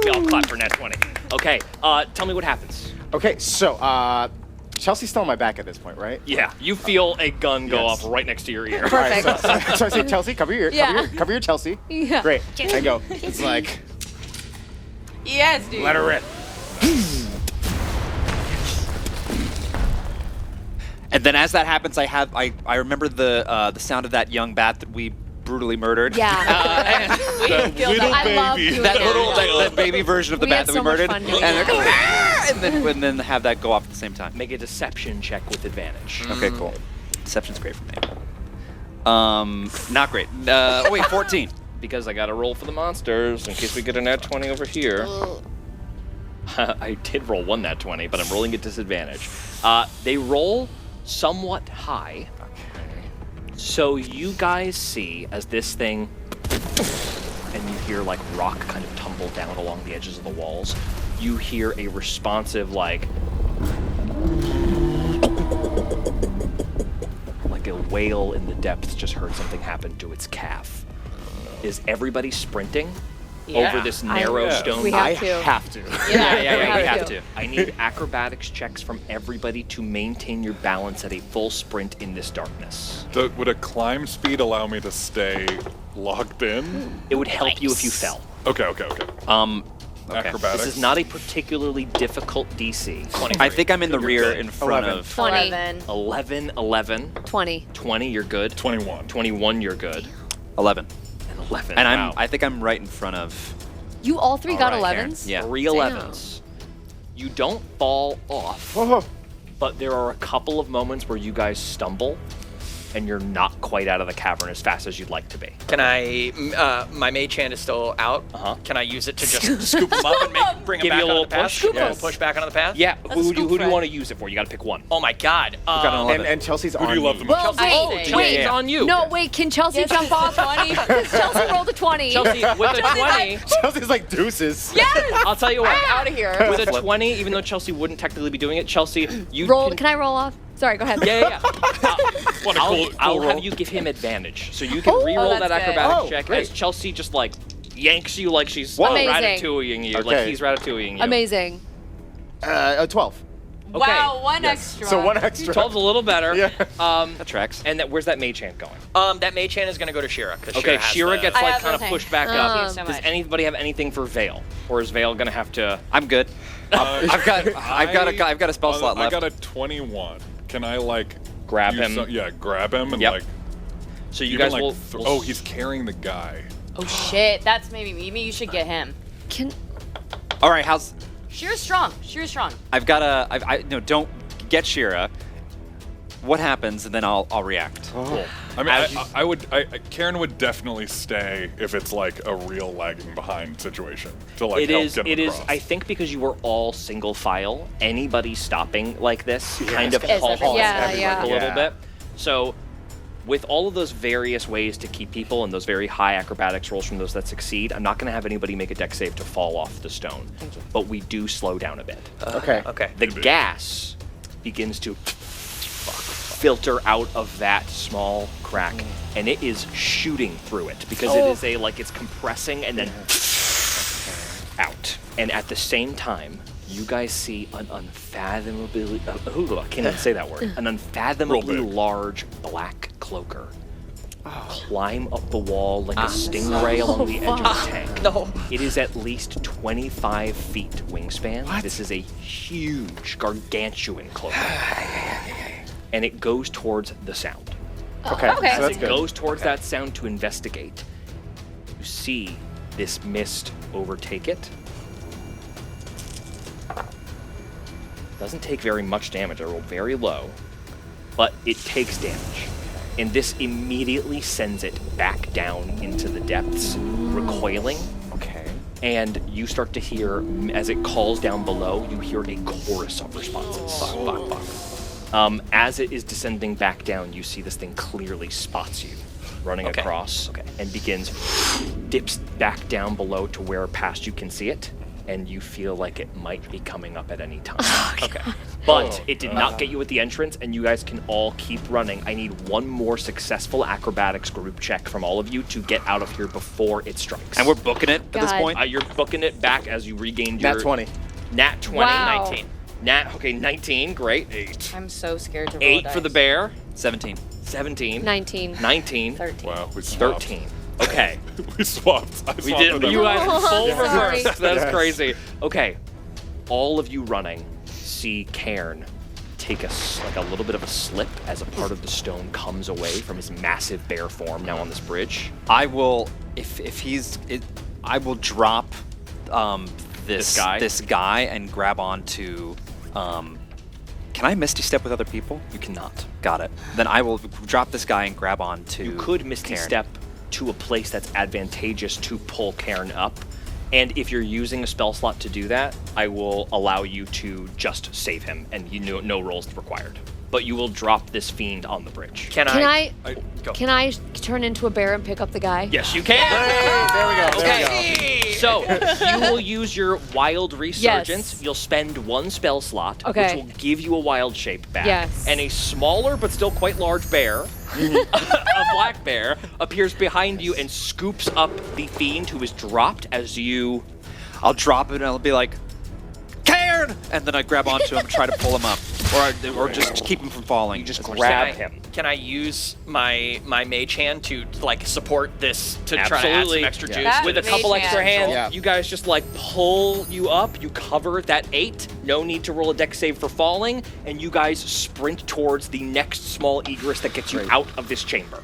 S1: We all clap for Nat 20. Okay. Tell me what happens.
S2: Okay, so Chelsea's still on my back at this point, right?
S1: Yeah. You feel a gun go
S2: Yes.
S1: off right next to your ear.
S2: All right,
S5: Perfect.
S2: so I say, Chelsea, cover your ear.
S5: Yeah.
S2: Cover your Chelsea.
S5: Yeah.
S2: Great. I go. It's like,
S5: Yes, dude.
S2: let her rip.
S6: And then as that happens, I remember the sound of that young bat that we brutally murdered.
S5: Yeah. We feel
S4: little
S5: that. I love
S4: baby.
S5: doing
S6: That
S5: that.
S6: little that baby version of the
S5: We
S6: bat
S5: had
S6: that
S5: so
S6: we
S5: much
S6: murdered,
S5: fun doing
S6: and,
S5: that.
S6: and then have that go off at the same time.
S1: Make a deception check with advantage.
S6: Okay, cool. Deception's great for me. Not great. Wait, 14.
S1: Because I got to roll for the monsters in case we get a nat 20 over here. I did roll one nat 20, but I'm rolling at disadvantage. They roll somewhat high. So you guys see as this thing, and you hear like rock kind of tumble down along the edges of the walls. You hear a responsive like a whale in the depths just heard something happen to its calf. Is everybody sprinting over this narrow stone?
S5: We
S2: I
S5: have to.
S2: have to.
S6: Yeah, we have to.
S1: I need acrobatics checks from everybody to maintain your balance at a full sprint in this darkness.
S4: Would a climb speed allow me to stay locked in?
S1: It would help you if you fell.
S4: Okay.
S6: Okay.
S4: Acrobatics.
S1: This is not a particularly difficult DC. 23.
S6: I think I'm in the rear in front
S2: 11.
S6: of.
S5: 20.
S1: 11, 11,
S5: 20.
S1: 20, you're good.
S4: 21.
S1: 21, you're good.
S6: 11.
S1: And 11.
S6: And
S1: wow.
S6: I think I'm right in front of.
S5: You all three got
S6: right, Karen.
S5: 11s?
S6: Yeah.
S1: 3 11s. You don't fall off,
S2: Oh,
S1: but there are a couple of moments where you guys stumble, and you're not quite out of the cavern as fast as you'd like to be.
S3: Can I? My mage hand is still out.
S1: Uh-huh.
S3: Can I use it to just scoop him up and bring him
S1: Give
S3: back
S1: you a
S3: onto
S1: little
S3: the path?
S1: push?
S3: Scoop
S2: Yes.
S3: push back onto the path.
S1: Yeah,
S5: That's a
S1: who do
S5: scoop
S1: you
S5: thread.
S1: want to use it for? You got to pick one.
S3: Oh my God.
S6: got an 11.
S2: And Chelsea's
S4: Who
S2: on
S4: do you love
S2: me.
S4: the most?
S5: Well, wait,
S1: Chelsea's
S5: wait.
S1: on you.
S5: No, wait. Can Chelsea Yes,
S6: Oh,
S5: jump off? 20. Chelsea rolled a 20.
S1: Chelsea, with a 20,
S2: Chelsea's like deuces.
S5: Yes.
S1: I'll tell you what.
S5: Out of here.
S1: With a 20, even though Chelsea wouldn't technically be doing it, Chelsea, you
S5: Roll. Can I roll off? Sorry. Go ahead.
S1: Yeah.
S4: What a cool
S1: I'll
S4: roll.
S1: have you give him advantage, so you can
S5: Oh,
S1: re-roll
S5: that's
S1: that
S5: good.
S1: acrobatics
S2: Oh,
S1: check
S2: great.
S1: as Chelsea just like yanks you like she's
S5: Amazing.
S1: ratatouilleing you, like
S2: Okay.
S1: he's ratatouilleing you.
S5: Amazing.
S2: 12.
S1: Okay.
S5: Wow. One
S2: Yes.
S5: extra.
S2: So one extra.
S1: 12's a little better.
S2: Yeah.
S6: That tracks.
S1: And where's that mage hand going?
S3: That mage hand is gonna go to Shira.
S1: Okay, Shira gets
S5: I
S1: like
S5: have
S1: kind of
S5: nothing.
S1: pushed back
S5: Thank
S1: up.
S5: you so
S1: Does
S5: much.
S1: anybody have anything for Vale, or is Vale gonna have to?
S6: I'm good. I've got a spell slot left.
S4: I got a 21. Can I like
S1: Grab
S4: use
S1: him?
S4: grab him and
S1: Yep.
S4: like.
S1: So you
S4: even,
S1: guys
S4: like,
S1: will.
S4: oh, he's carrying the guy.
S5: Oh shit. That's maybe me. Maybe you should get him.
S6: Can. All right, how's?
S5: Shira's strong. Shira's strong.
S6: I've got a. No, don't get Shira. What happens, and then I'll react.
S1: Cool.
S4: I mean,
S1: As you-
S4: I would. Karen would definitely stay if it's like a real lagging behind situation to like
S1: It
S4: help
S1: is.
S4: get him
S1: It is.
S4: across.
S1: I think because you were all single file, anybody stopping like this kind of
S5: Is
S1: halts
S5: everything. Yeah,
S1: everyone
S5: yeah.
S1: a little
S2: Yeah.
S1: bit. So, with all of those various ways to keep people and those very high acrobatics rolls from those that succeed, I'm not going to have anybody make a dex save to fall off the stone. But we do slow down a bit.
S2: Okay.
S3: Okay.
S1: The gas begins to filter out of that small crack, and it is shooting through it because it is it's compressing and then out. And at the same time, you guys see an unfathomably I can't even say that word. An unfathomably
S4: Real big.
S1: large black cloaker climb up the wall like a stingray along the edge of the tank.
S3: No.
S1: It is at least 25 feet wingspan. This is a huge, gargantuan cloaker. And it goes towards the sound.
S2: Okay.
S5: Okay.
S2: So
S1: As
S2: that's
S1: it
S2: good.
S1: goes towards that sound to investigate, you see this mist overtake it. Doesn't take very much damage. I rolled very low, but it takes damage. And this immediately sends it back down into the depths, recoiling.
S2: Okay.
S1: And you start to hear, as it calls down below, you hear a chorus of responses. As it is descending back down, you see this thing clearly spots you, running
S3: Okay.
S1: across, and dips back down below to where past you can see it, and you feel like it might be coming up at any time.
S3: Okay.
S1: But it did not get you at the entrance, and you guys can all keep running. I need one more successful acrobatics group check from all of you to get out of here before it strikes.
S6: And we're booking it at this
S5: God.
S6: point.
S1: You're booking it back as you regained your...
S2: Nat 20.
S1: Nat 20.
S5: Wow.
S3: 19.
S1: Okay, 19, great. 8.
S5: I'm so scared to roll
S1: 8 for the
S5: dice.
S1: bear.
S6: 17.
S1: 17.
S5: 19.
S1: 19.
S5: 13.
S4: Wow, we swapped.
S1: 13. Okay.
S4: We swapped. I
S1: We
S4: swapped
S1: did.
S4: with them.
S1: You guys full
S5: Sorry.
S1: reverse. That's
S2: Yes.
S1: crazy. Okay. All of you running see Cairn take a little bit of a slip as a part of the stone comes away from his massive bear form now on this bridge.
S6: I will, if he's, I will drop
S1: This guy?
S6: this guy and grab onto. Can I Misty Step with other people?
S1: You cannot.
S6: Got it. Then I will drop this guy and grab onto.
S1: You could Misty
S6: Cairn.
S1: Step to a place that's advantageous to pull Cairn up. And if you're using a spell slot to do that, I will allow you to just save him, and you know, no rolls required. But you will drop this fiend on the bridge.
S5: Can I
S3: Go.
S5: can I turn into a bear and pick up the guy?
S1: Yes, you can.
S2: There we go. There we go.
S1: Okay. So you will use your wild resurgence.
S5: Yes.
S1: You'll spend one spell slot,
S5: Okay.
S1: which will give you a wild shape back.
S5: Yes.
S1: And a smaller but still quite large bear, a black bear, appears behind you and scoops up the fiend who is dropped as you.
S6: I'll drop it and I'll be like, Cairn! And then I grab onto him, try to pull him up, or just keep him from falling.
S1: You just
S6: As much
S1: grab
S6: as I-
S1: him.
S3: Can I use my mage hand to like support this to try to add
S1: Absolutely.
S3: some extra juice?
S5: That
S1: With a
S5: mage
S1: couple
S5: hand.
S1: extra hands,
S2: Yeah.
S1: you guys just like pull you up. You cover that 8. No need to roll a dex save for falling, and you guys sprint towards the next small egress that gets you out of this chamber.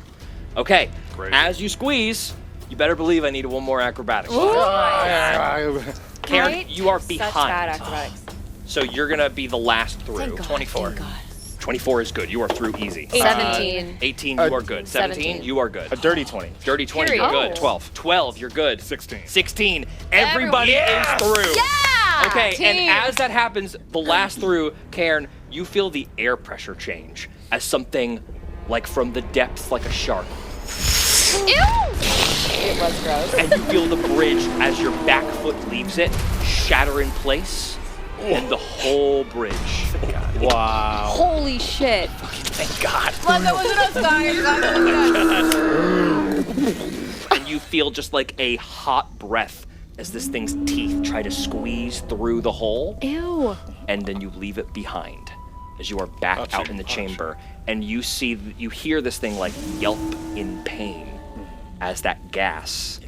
S1: Okay.
S4: Great.
S1: As you squeeze, you better believe I need one more acrobatics. Karen,
S5: Right?
S1: you are
S5: Such bad
S1: behind,
S5: acrobatics.
S1: so you're gonna be the last through.
S5: Thank God.
S3: 24.
S5: Thank God.
S1: 24 is good. You are through easy.
S5: 17.
S1: 18, you are good. 17,
S5: 17.
S1: you are good.
S2: A dirty 20.
S1: Dirty 20,
S5: Period.
S1: you're good.
S5: Oh.
S6: 12.
S1: 12, you're good.
S4: 16.
S1: 16, everybody is through.
S5: Yeah!
S1: Okay,
S5: Team.
S1: and as that happens, the last through, Cairn, you feel the air pressure change as something like from the depths, like a shark.
S5: Ew! It was gross.
S1: And you feel the bridge as your back foot leaves it shatter in place, and the whole bridge.
S2: Wow.
S5: Holy shit.
S3: Thank God.
S5: Well, that wasn't us, guys. That wasn't us.
S1: And you feel just like a hot breath as this thing's teeth try to squeeze through the hole,
S5: Ew.
S1: and then you leave it behind as you are back out in the chamber, and you hear this thing like yelp in pain as that gas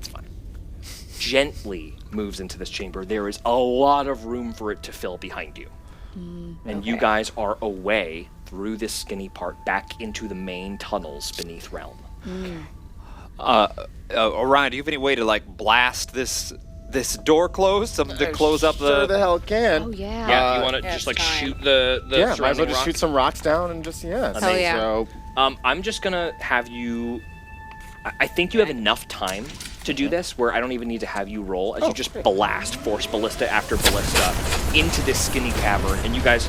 S1: gently moves into this chamber. There is a lot of room for it to fill behind you. And you guys are away through this skinny part back into the main tunnels beneath Realm.
S6: Orion, do you have any way to like blast this door closed? Something to close up
S2: Sure
S6: the.
S2: the hell can.
S5: Oh, yeah.
S1: Yeah, you want to
S5: yeah,
S1: just
S5: it's
S1: like
S5: time.
S1: shoot the
S2: Yeah, might as well
S1: surrounding
S2: just
S1: rocks?
S2: shoot some rocks down and just, yeah.
S5: Hell yeah.
S2: So,
S1: I'm just gonna have you. I think you have enough time to do this where I don't even need to have you roll, as you just blast force ballista after ballista into this skinny cavern, and you guys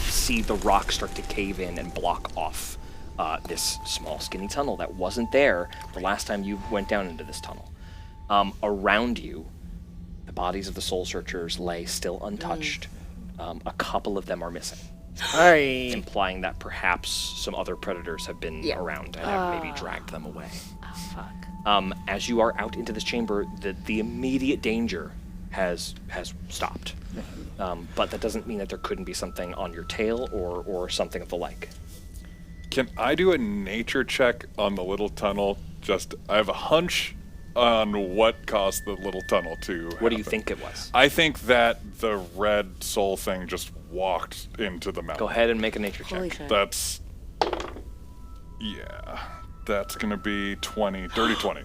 S1: see the rock start to cave in and block off this small skinny tunnel that wasn't there the last time you went down into this tunnel. Around you, the bodies of the soul searchers lay still untouched. A couple of them are missing,
S2: Hey.
S1: implying that perhaps some other predators have been around and have maybe dragged them away.
S5: Fuck.
S1: As you are out into this chamber, the immediate danger has stopped. But that doesn't mean that there couldn't be something on your tail or something of the like.
S4: Can I do a nature check on the little tunnel? I have a hunch on what caused the little tunnel to
S1: What do you
S4: happen.
S1: think it was?
S4: I think that the red soul thing just walked into the mountain.
S1: Go ahead and make a nature check.
S5: Holy shit.
S4: That's gonna be 20, dirty 20.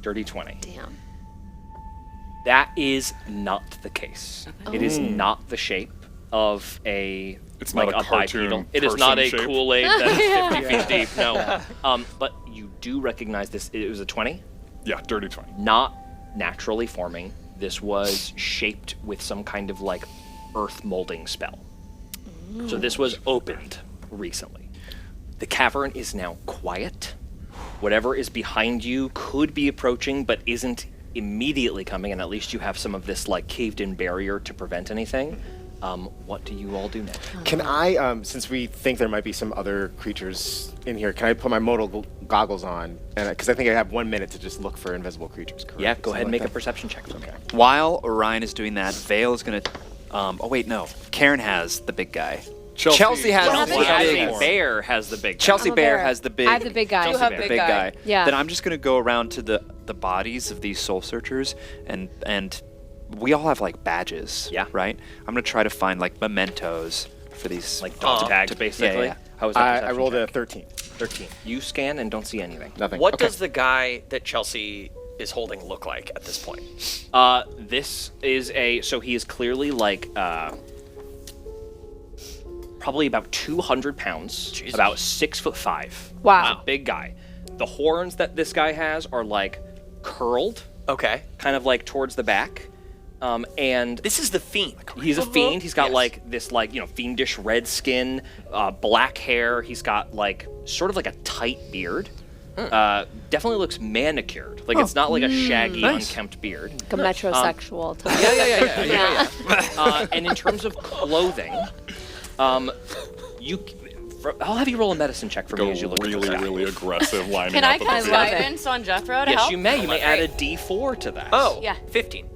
S1: Dirty 20.
S5: Damn.
S1: That is not the case. It is not the shape of a
S4: It's
S1: like
S4: not a cartoon
S1: bipedal. It is not a
S4: person shape.
S1: Kool-Aid that is 50 feet deep. No. But you do recognize this. It was a 20.
S4: Yeah, dirty 20.
S1: Not naturally forming. This was shaped with some kind of like earth molding spell. So this was opened recently. The cavern is now quiet. Whatever is behind you could be approaching, but isn't immediately coming, and at least you have some of this like caved-in barrier to prevent anything. What do you all do now?
S2: Can I, since we think there might be some other creatures in here, can I put my modal goggles on? And because I think I have 1 minute to just look for invisible creatures. Correct?
S1: Yeah, go ahead and make a
S2: Something
S1: perception check. Okay.
S6: While Orion is doing that, Vale is gonna. Oh wait, no. Karen has the big guy.
S4: Chelsea
S6: has
S5: Yeah,
S6: the
S5: Chelsea
S1: As
S6: big.
S1: a bear has the big.
S6: Chelsea
S5: I'm a
S6: Bear
S5: bear.
S6: has the big.
S5: I have the big guy.
S1: You have
S6: the
S1: big
S6: guy.
S5: Yeah.
S6: Then I'm just gonna go around to the bodies of these soul searchers, and we all have like badges.
S1: Yeah.
S6: Right. I'm gonna try to find like mementos for these.
S1: Like dog tags, basically.
S6: yeah.
S1: How was that
S2: I
S1: perception
S2: rolled
S1: check?
S2: a 13.
S1: 13. You scan and don't see anything.
S2: Nothing.
S3: What
S2: Okay.
S3: does the guy that Chelsea is holding look like at this point?
S1: This is so he is clearly like, probably about 200 pounds,
S3: Jesus.
S1: about 6'5".
S5: Wow.
S1: A big guy. The horns that this guy has are like curled,
S3: Okay.
S1: kind of like towards the back. And
S3: This is the Fiend.
S1: he's a fiend. He's got
S3: Yes.
S1: like this fiendish red skin, black hair. He's got like sort of like a tight beard. Definitely looks manicured. Like it's not like a shaggy,
S6: Nice.
S1: unkempt beard.
S5: Like a metrosexual type.
S1: Yeah. And in terms of clothing, I'll have you roll a medicine check for
S4: Go
S1: me as you look at
S4: really,
S1: this guy.
S4: really aggressive lining
S5: Can
S4: up
S5: I
S4: at the
S5: cast
S4: beginning.
S5: guidance on Jethro to
S1: Yes,
S5: help?
S1: you may. You may add a D4 to that.
S3: Oh,
S5: Yeah.
S3: 15.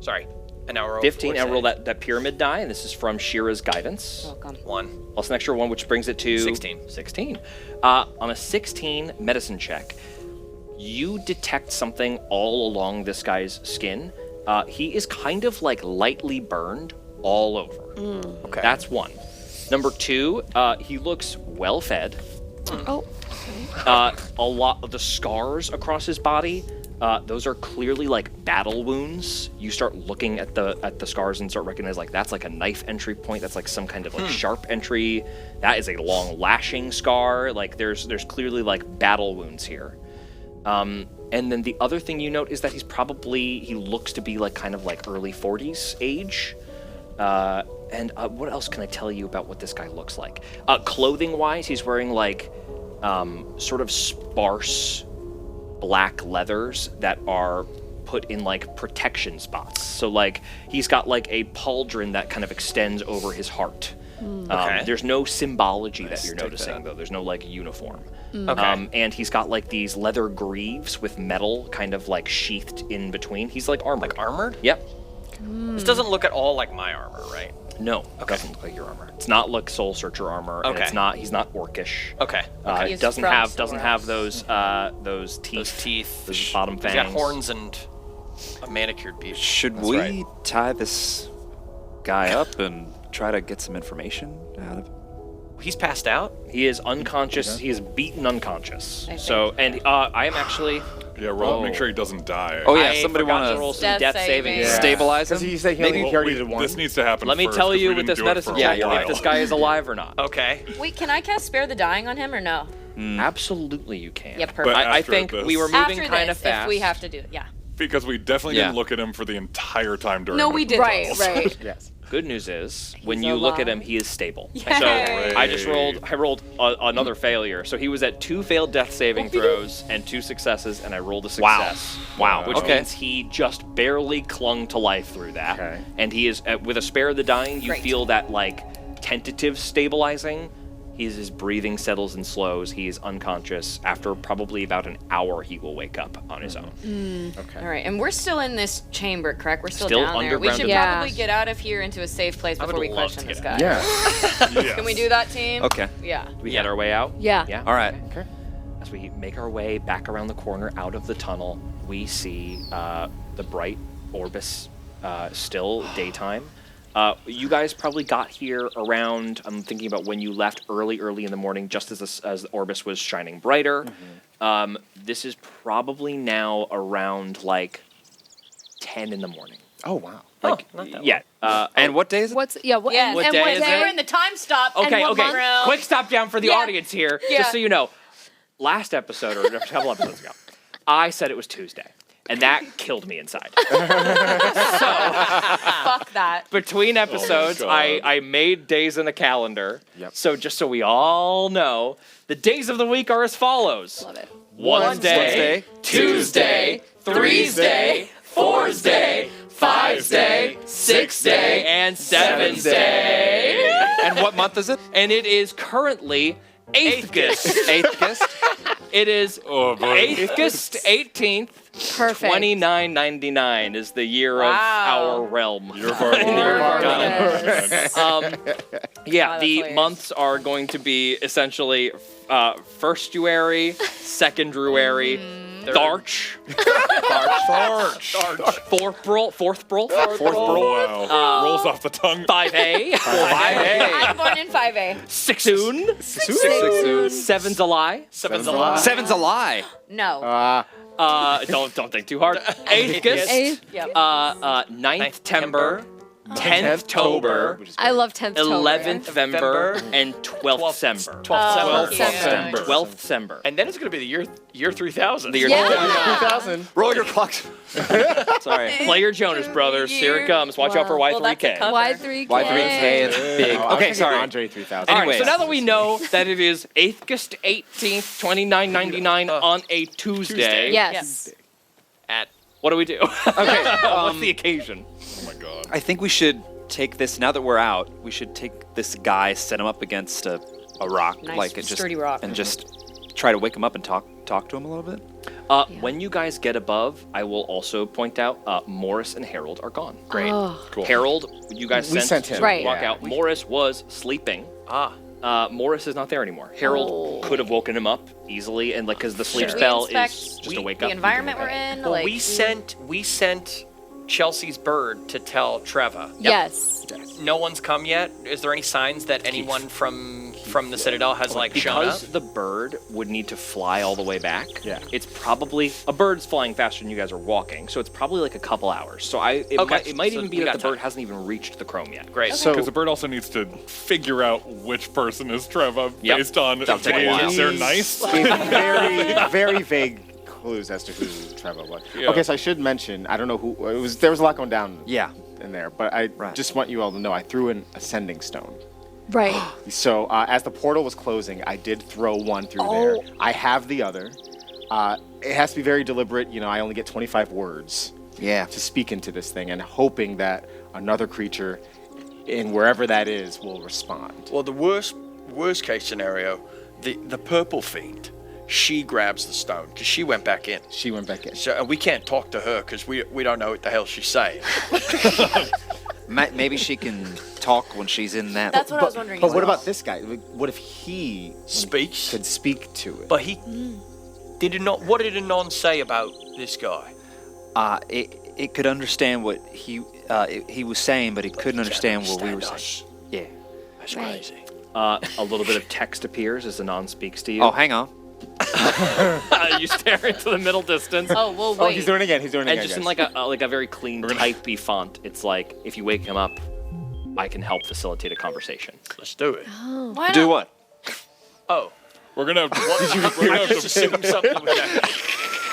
S3: Sorry. And now we're
S1: 15, and roll
S3: that.
S1: that pyramid die, and this is from Shira's guidance.
S5: Welcome.
S3: 1.
S1: Plus an extra 1, which brings it to
S3: 16.
S1: 16. On a 16 medicine check, you detect something all along this guy's skin. He is kind of like lightly burned all over.
S3: Okay.
S1: That's 1. Number 2, he looks well fed.
S5: Oh.
S1: A lot of the scars across his body Those are clearly like battle wounds. You start looking at the scars and start recognizing like that's like a knife entry point. That's like some kind of like sharp entry. That is a long lashing scar. Like there's clearly like battle wounds here. And then the other thing you note is that he looks to be like kind of like early 40s age. And what else can I tell you about what this guy looks like? Clothing-wise, he's wearing like sort of sparse black leathers that are put in like protection spots. So like he's got like a pauldron that kind of extends over his heart.
S3: Okay.
S1: There's no symbology that you're noticing though. There's no like uniform.
S3: Okay.
S1: And he's got like these leather greaves with metal kind of like sheathed in between. He's like armored.
S3: Like armored?
S1: Yep.
S3: This doesn't look at all like my armor, right?
S1: No, it doesn't look like your armor. It's not like Soul Searcher armor, and
S3: Okay.
S1: it's not. He's not orcish.
S3: Okay.
S1: It
S5: He's
S1: doesn't
S5: from
S1: have
S5: somewhere
S1: those teeth.
S3: Those teeth.
S1: Those bottom
S3: He's
S1: fangs.
S3: got horns and a manicured beard.
S6: Should
S2: That's
S6: we
S2: right.
S6: tie this guy up and try to get some information out of him?
S3: He's passed out?
S1: He is unconscious. He is beaten unconscious.
S5: I
S1: So, and I am actually.
S4: Yeah, roll. Make sure he doesn't die.
S6: Oh yeah,
S1: I
S6: somebody
S1: forgot
S6: want
S1: to roll
S6: to
S1: some death saving.
S5: Yeah.
S6: stabilize him.
S2: Because you said he
S6: Maybe-
S2: only
S4: Well,
S2: did one.
S4: this needs to happen
S1: Let me
S4: first,
S1: tell
S4: 'cause
S1: you
S4: we
S1: with
S4: didn't
S1: this
S4: do it
S1: medicine
S4: for a
S1: check
S4: while.
S1: if this guy is alive or not.
S3: Okay.
S5: Wait, can I cast Spare the Dying on him or no?
S1: Absolutely, you can.
S5: Yep,
S4: But
S5: perfect.
S1: I
S4: after
S1: think
S4: this-
S1: we were moving
S5: After
S1: kind of
S5: this,
S1: fast.
S5: if we have to do it, yeah.
S4: Because we definitely
S6: Yeah.
S4: didn't look at him for the entire time during
S5: No,
S4: the
S5: we didn't.
S4: tunnels.
S5: Right.
S2: Yes.
S1: Good news is, when
S5: He's
S1: you look at him,
S5: alive.
S1: he is stable.
S5: Yay.
S1: So I just
S4: Great.
S1: rolled another failure. So he was at 2 failed death saving throws and 2 successes, and I rolled a success.
S6: Wow.
S1: Which
S6: Okay.
S1: means he just barely clung to life through that.
S2: Okay.
S1: And he is with a Spare the Dying. You
S5: Great.
S1: feel that like tentative stabilizing. His breathing settles and slows. He is unconscious. After probably about an hour, he will wake up on his own.
S2: Okay.
S5: All right, and we're still in this chamber, correct? We're still,
S1: Still
S5: down there. We
S1: underground.
S5: should
S1: Yeah.
S5: probably get out of here into a safe place
S3: would
S5: before we
S3: love
S5: question
S3: to
S5: this
S3: get
S5: guy.
S2: Yeah.
S4: Yes.
S5: Can we do that, team?
S6: Okay.
S5: Yeah.
S1: We get our way out.
S5: Yeah.
S1: Yeah.
S6: All right.
S2: Okay.
S1: As we make our way back around the corner out of the tunnel, we see the bright Orbis, still daytime. You guys probably got here around, I'm thinking about when you left early in the morning, just as the Orbis was shining brighter. This is probably now around like 10 in the morning.
S2: Oh wow.
S1: Like,
S3: not that
S1: yeah.
S6: And what day is it?
S5: What day is it? We're in the time stop.
S1: Okay,
S5: and
S1: okay.
S5: month?
S1: Quick stop down for the
S5: Yeah.
S1: audience here,
S5: Yeah.
S1: just so you know. Last episode, or a couple episodes ago, I said it was Tuesday, and that killed me inside.
S5: Fuck that.
S1: Between episodes,
S4: God.
S1: I made days in a calendar.
S2: Yep.
S1: So just so we all know, the days of the week are as follows.
S5: Love it.
S1: Wednesday, Tuesday, Thursday, Thursday, Friday, Sixday, and Seventhday.
S6: And what month is it?
S1: And it is currently Eighthgust.
S6: Eighthgust.
S1: It is
S4: Oh, boy.
S1: Eighthgust 18th,
S5: Perfect.
S1: 2999 is the year of
S5: Wow.
S1: our realm.
S4: You're far
S1: You're far
S5: gone.
S1: Yeah,
S5: Wow,
S1: the
S5: that's hilarious.
S1: months are going to be essentially firstuary, secondruary, Tharch, fourth brol,
S4: Oh, wow. Rolls off the tongue.
S1: 5A,
S5: I'm born in 5A.
S1: Sixoon,
S6: Soon.
S1: Seven's a lie.
S3: Seven's a lie.
S6: Seven's a lie.
S5: No.
S1: Don't think too hard. Eighthgust,
S5: Yep.
S1: ninth Timber, 10th Tober,
S5: I love 10th Tober.
S1: 11th Vember,
S3: Vember,
S1: and 12th Sember.
S3: 12th
S5: yeah.
S3: December.
S1: 12th Sember.
S3: And then it's going to be the year 3000.
S1: The year
S5: Yeah.
S2: 2000.
S6: Roll your clocks.
S1: Sorry. Play your Jonas Brothers. Here it comes. Watch out for
S5: Well, that's a
S1: Y3K.
S5: cover.
S6: Y3K
S5: Y3K.
S6: is big.
S2: Oh, I was
S6: Okay,
S2: thinking
S6: sorry.
S2: Andre 3000.
S1: All right,
S6: Anyways.
S1: so now that we know that it is August 18th, 2999 on a Tuesday,
S5: Yes.
S3: At
S1: what do we do? Okay, what's the occasion?
S4: Oh, my God.
S6: I think we should take this, now that we're out, we should take this guy, set him up against a rock.
S5: Nice,
S6: like it
S5: sturdy rock.
S6: And just try to wake him up and talk to him a little bit.
S1: When you guys get above, I will also point out Morris and Harold are gone.
S3: Great.
S4: Cool.
S1: Harold, you guys
S2: We
S1: sent
S2: sent him.
S1: to
S5: Right.
S1: walk
S2: Yeah.
S1: out. Morris was sleeping. Morris is not there anymore. Harold could have woken him up easily, and like because the sleep
S5: Should we
S1: spell
S5: inspect
S1: is just
S3: we-
S1: to wake
S5: The
S1: up.
S5: environment we're in.
S3: Well,
S5: like,
S3: we sent Chelsea's bird to tell Treva.
S5: Yes.
S3: No one's come yet. Is there any signs that anyone from from the Citadel has like shown up?
S1: Because the bird would need to fly all the way back.
S2: Yeah.
S1: It's probably a bird's flying faster than you guys are walking, so it's probably like a couple hours. So it might
S3: so
S1: even be
S3: we
S1: that
S3: got
S1: the bird
S3: time.
S1: hasn't even reached the chrome yet.
S3: Great.
S2: So
S4: Because the bird also needs to figure out which person is Trevor
S1: Yep.
S4: based on
S1: That'll take a while.
S4: if they're nice.
S2: gave very, very vague clues as to who Trevor was.
S4: Yeah.
S2: Okay, so I should mention, I don't know who it was. There was a lot going down.
S6: Yeah.
S2: In there, but I
S6: Right.
S2: just want you all to know I threw an ascending stone.
S5: Right.
S2: So as the portal was closing, I did throw one through there. I have the other. It has to be very deliberate. You know, I only get 25 words
S6: Yeah.
S2: to speak into this thing, and hoping that another creature, in wherever that is, will respond.
S7: Well, the worst case scenario, the purple fiend, she grabs the stone because she went back in.
S2: She went back in.
S7: So and we can't talk to her because we don't know what the hell she's saying.
S6: Maybe she can talk when she's in that.
S5: That's what I was wondering.
S2: But
S5: as
S2: what
S5: well.
S2: about this guy? What if he
S7: Speaks.
S2: could speak to it?
S7: But he did it not. What did Anon say about this guy?
S6: It could understand what he was saying, but it couldn't understand what we were saying.
S7: Us.
S6: Yeah.
S7: That's
S5: Right.
S7: crazy.
S1: A little bit of text appears as Anon speaks to you.
S6: Oh, hang on.
S1: You stare into the middle distance.
S5: Oh, well, wait.
S2: Oh, he's doing it again. He's doing it
S1: And
S2: again.
S1: just in
S2: guys.
S1: like a very clean, typey font, it's like, if you wake him up, I can help facilitate a conversation.
S7: Let's do it.
S5: Why
S6: Do
S5: not?
S6: what?
S7: Oh,
S4: We're gonna have to. We're gonna have to.
S7: assume something with that.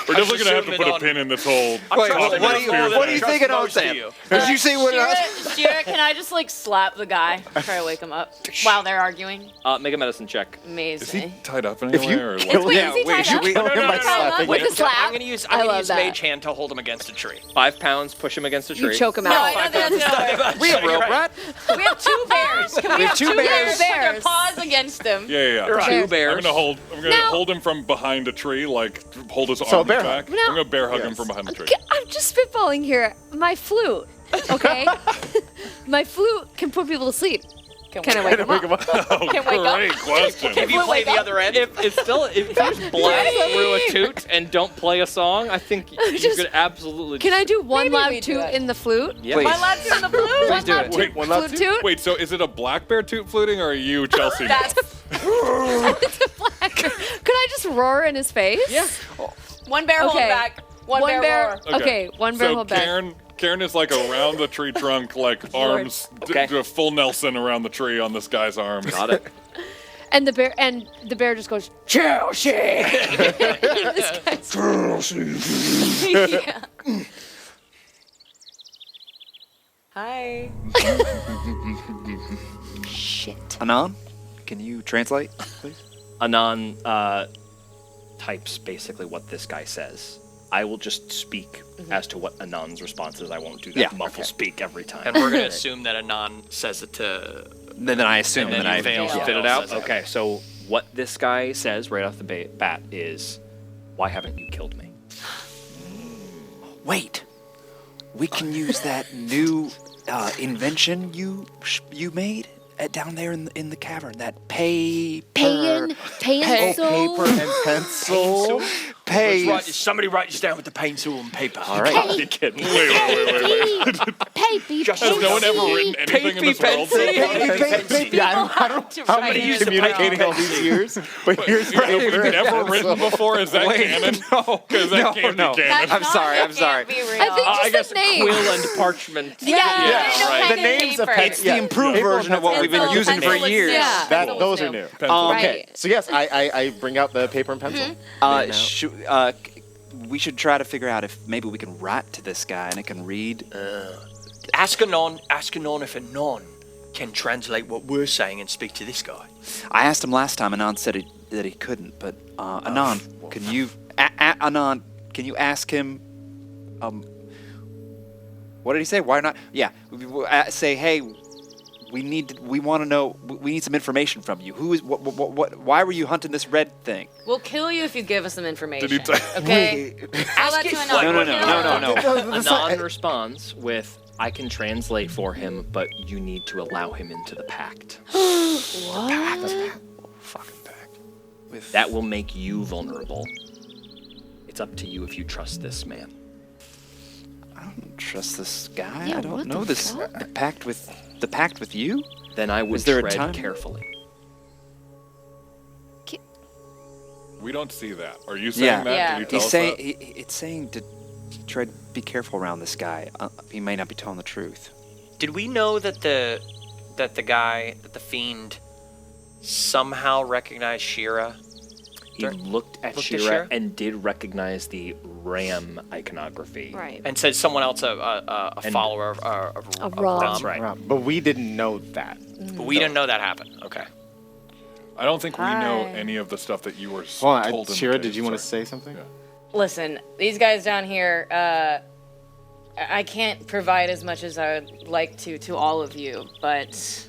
S4: We're definitely gonna have to
S7: assuming
S4: put a
S7: on-
S4: pin in this whole.
S6: Wait,
S4: topic
S6: what
S4: of
S6: do
S4: spirit
S6: you
S4: thing.
S6: thinking of
S7: Most of
S6: saying?
S7: you.
S6: Did you say what else?
S5: Stuart, can I just like slap the guy? Try to wake him up while they're arguing?
S1: Make a medicine check.
S4: Is he
S5: Amazing.
S4: tied up in
S2: If
S4: any
S2: you
S4: way or
S2: kill
S4: like?
S2: him,
S5: Wait, is he
S6: wait,
S5: tied
S6: should
S5: up?
S6: we-
S2: kill him by slapping
S5: With
S2: him.
S5: the slap?
S3: I'm gonna use
S5: I love
S3: use
S5: that.
S3: Mage Hand to hold him against a tree.
S1: 5 pounds, push him against a tree.
S5: You choke him
S3: No,
S5: out.
S3: I don't think that's gonna work.
S6: We have rope, right?
S5: We have 2 bears. Can we have 2 bears? Put their paws against them.
S4: Yeah.
S1: Right.
S4: I'm
S1: 2 bears.
S4: gonna
S5: Now-
S4: hold him from behind a tree, like hold his
S2: So a
S4: arms
S2: bear
S4: back.
S2: hug.
S5: No.
S4: I'm gonna bear hug him
S2: Yes.
S4: from behind the tree.
S8: I'm just spitballing here. My flute, okay? My flute can put people to sleep. Can I wake them up?
S4: Oh,
S5: Can wake up.
S4: great question.
S3: If you play the other end,
S1: If you just blast through a toot and don't play a song, I think you
S8: Just-
S1: could absolutely.
S8: Can I do one
S5: Maybe we
S8: loud
S5: do
S8: toot
S5: it.
S8: in the flute?
S1: Yeah.
S6: Please.
S5: My lad's in the blue.
S6: Please do
S8: Loud
S6: it.
S8: toot,
S2: Wait, one loud
S8: flute toot?
S4: Wait, so is it a black bear toot fluting or are you Chelsea?
S5: That's
S8: Could I just roar in his face? Yeah.
S5: one bear hold
S8: Okay.
S5: back. One bear roar.
S8: Okay, one bear
S4: So
S8: hold back.
S4: Karen is like around the tree trunk, like arms,
S1: Okay.
S4: do a full Nelson around the tree on this guy's arms.
S1: Got it.
S8: And the bear just goes, Chelsea! This guy's
S5: Yeah. Hi.
S8: shit.
S6: Anon, can you translate, please?
S1: Anon types basically what this guy says. I will just speak as to what Anon's response is. I won't do that
S6: Yeah,
S1: muffle speak every time.
S3: and we're gonna assume that Anon says it to.
S6: Then I assume
S3: And then
S6: that
S3: you
S6: I
S3: fail.
S1: You
S3: Yeah.
S1: fit it out?
S3: Says it.
S1: Okay, so what this guy says right off the bat is, why haven't you killed me?
S6: Wait. We can use that new invention you made down there in the cavern. That paper.
S8: Paying soul.
S2: Paper and pencil.
S7: Somebody write this down with the pencil and paper.
S2: All right.
S1: You kidding?
S4: Wait.
S8: Papy,
S4: Has no one ever written anything in this world?
S2: Yeah, I don't know how
S5: write
S2: many
S5: it.
S2: you've communicating all these years, but here's
S4: Have we
S2: paper and
S4: never written
S2: pencil.
S4: before? Is that canon?
S6: No.
S4: Because that can't
S6: no.
S4: be canon.
S6: I'm sorry, I'm
S5: That
S6: sorry.
S5: can't be real.
S8: I think
S1: I guess
S8: just the name.
S1: quill and parchment.
S5: Yeah,
S1: right.
S2: The names of
S6: It's the improved
S2: Paper and
S6: version of what we've been
S5: pencil.
S6: using for
S5: Pencil is
S6: years.
S5: new.
S8: Yeah.
S5: Pencil is
S2: Those are
S5: new.
S2: new.
S4: Pencil.
S8: Right.
S2: Okay, so yes, I bring out the paper and pencil.
S6: We should try to figure out if maybe we can write to this guy and it can read.
S7: Ask Anon if Anon can translate what we're saying and speak to this guy.
S6: I asked him last time, Anon said that he couldn't. But Anon, can you Anon? Can you ask him? What did he say? Why not? Yeah, say hey. We want to know. We need some information from you. Who is what? Why were you hunting this red thing?
S5: We'll kill you if you give us some information.
S4: Did he
S5: Okay. Ask it.
S6: No.
S1: Anon responds with, I can translate for him, but you need to allow him into the pact.
S6: Fucking pact.
S1: That will make you vulnerable. It's up to you if you trust this man.
S6: I don't trust this guy.
S8: Yeah,
S6: I don't
S8: what
S6: know
S8: the
S6: this
S8: fuck?
S6: pact with you.
S1: Then I would
S6: Is there a
S1: tread
S6: time?
S1: carefully.
S4: We don't see that. Are you saying
S6: Yeah.
S4: that?
S5: Yeah.
S4: Can you tell
S6: He's
S4: us
S6: saying
S4: that?
S6: it's saying to try to be careful around this guy. He may not be telling the truth.
S3: Did we know that the fiend somehow recognized Shira?
S1: He looked at
S3: Looked at
S1: Shira
S3: Shira?
S1: and did recognize the ram iconography.
S8: Right.
S3: And said someone else a
S1: And-
S3: follower of
S8: Rom.
S1: That's right.
S2: But we didn't know that.
S3: But we didn't know that happened. Okay.
S4: I don't think we know
S5: Hi.
S4: any of the stuff that you were
S2: Hold on,
S4: told in the
S2: Shira,
S4: cave.
S2: did you want to
S4: Sorry.
S2: say something?
S4: Yeah.
S5: Listen, these guys down here, I can't provide as much as I would like to all of you, but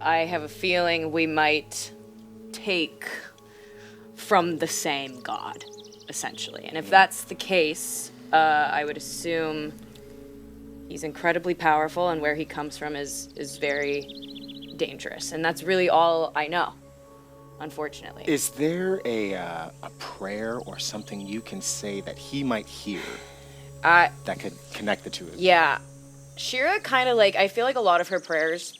S5: I have a feeling we might take from the same god, essentially. And if that's the case, I would assume he's incredibly powerful, and where he comes from is very dangerous. And that's really all I know, unfortunately.
S2: Is there a prayer or something you can say that he might hear that could connect the two of you?
S5: Yeah. Shira kind of I feel like a lot of her prayers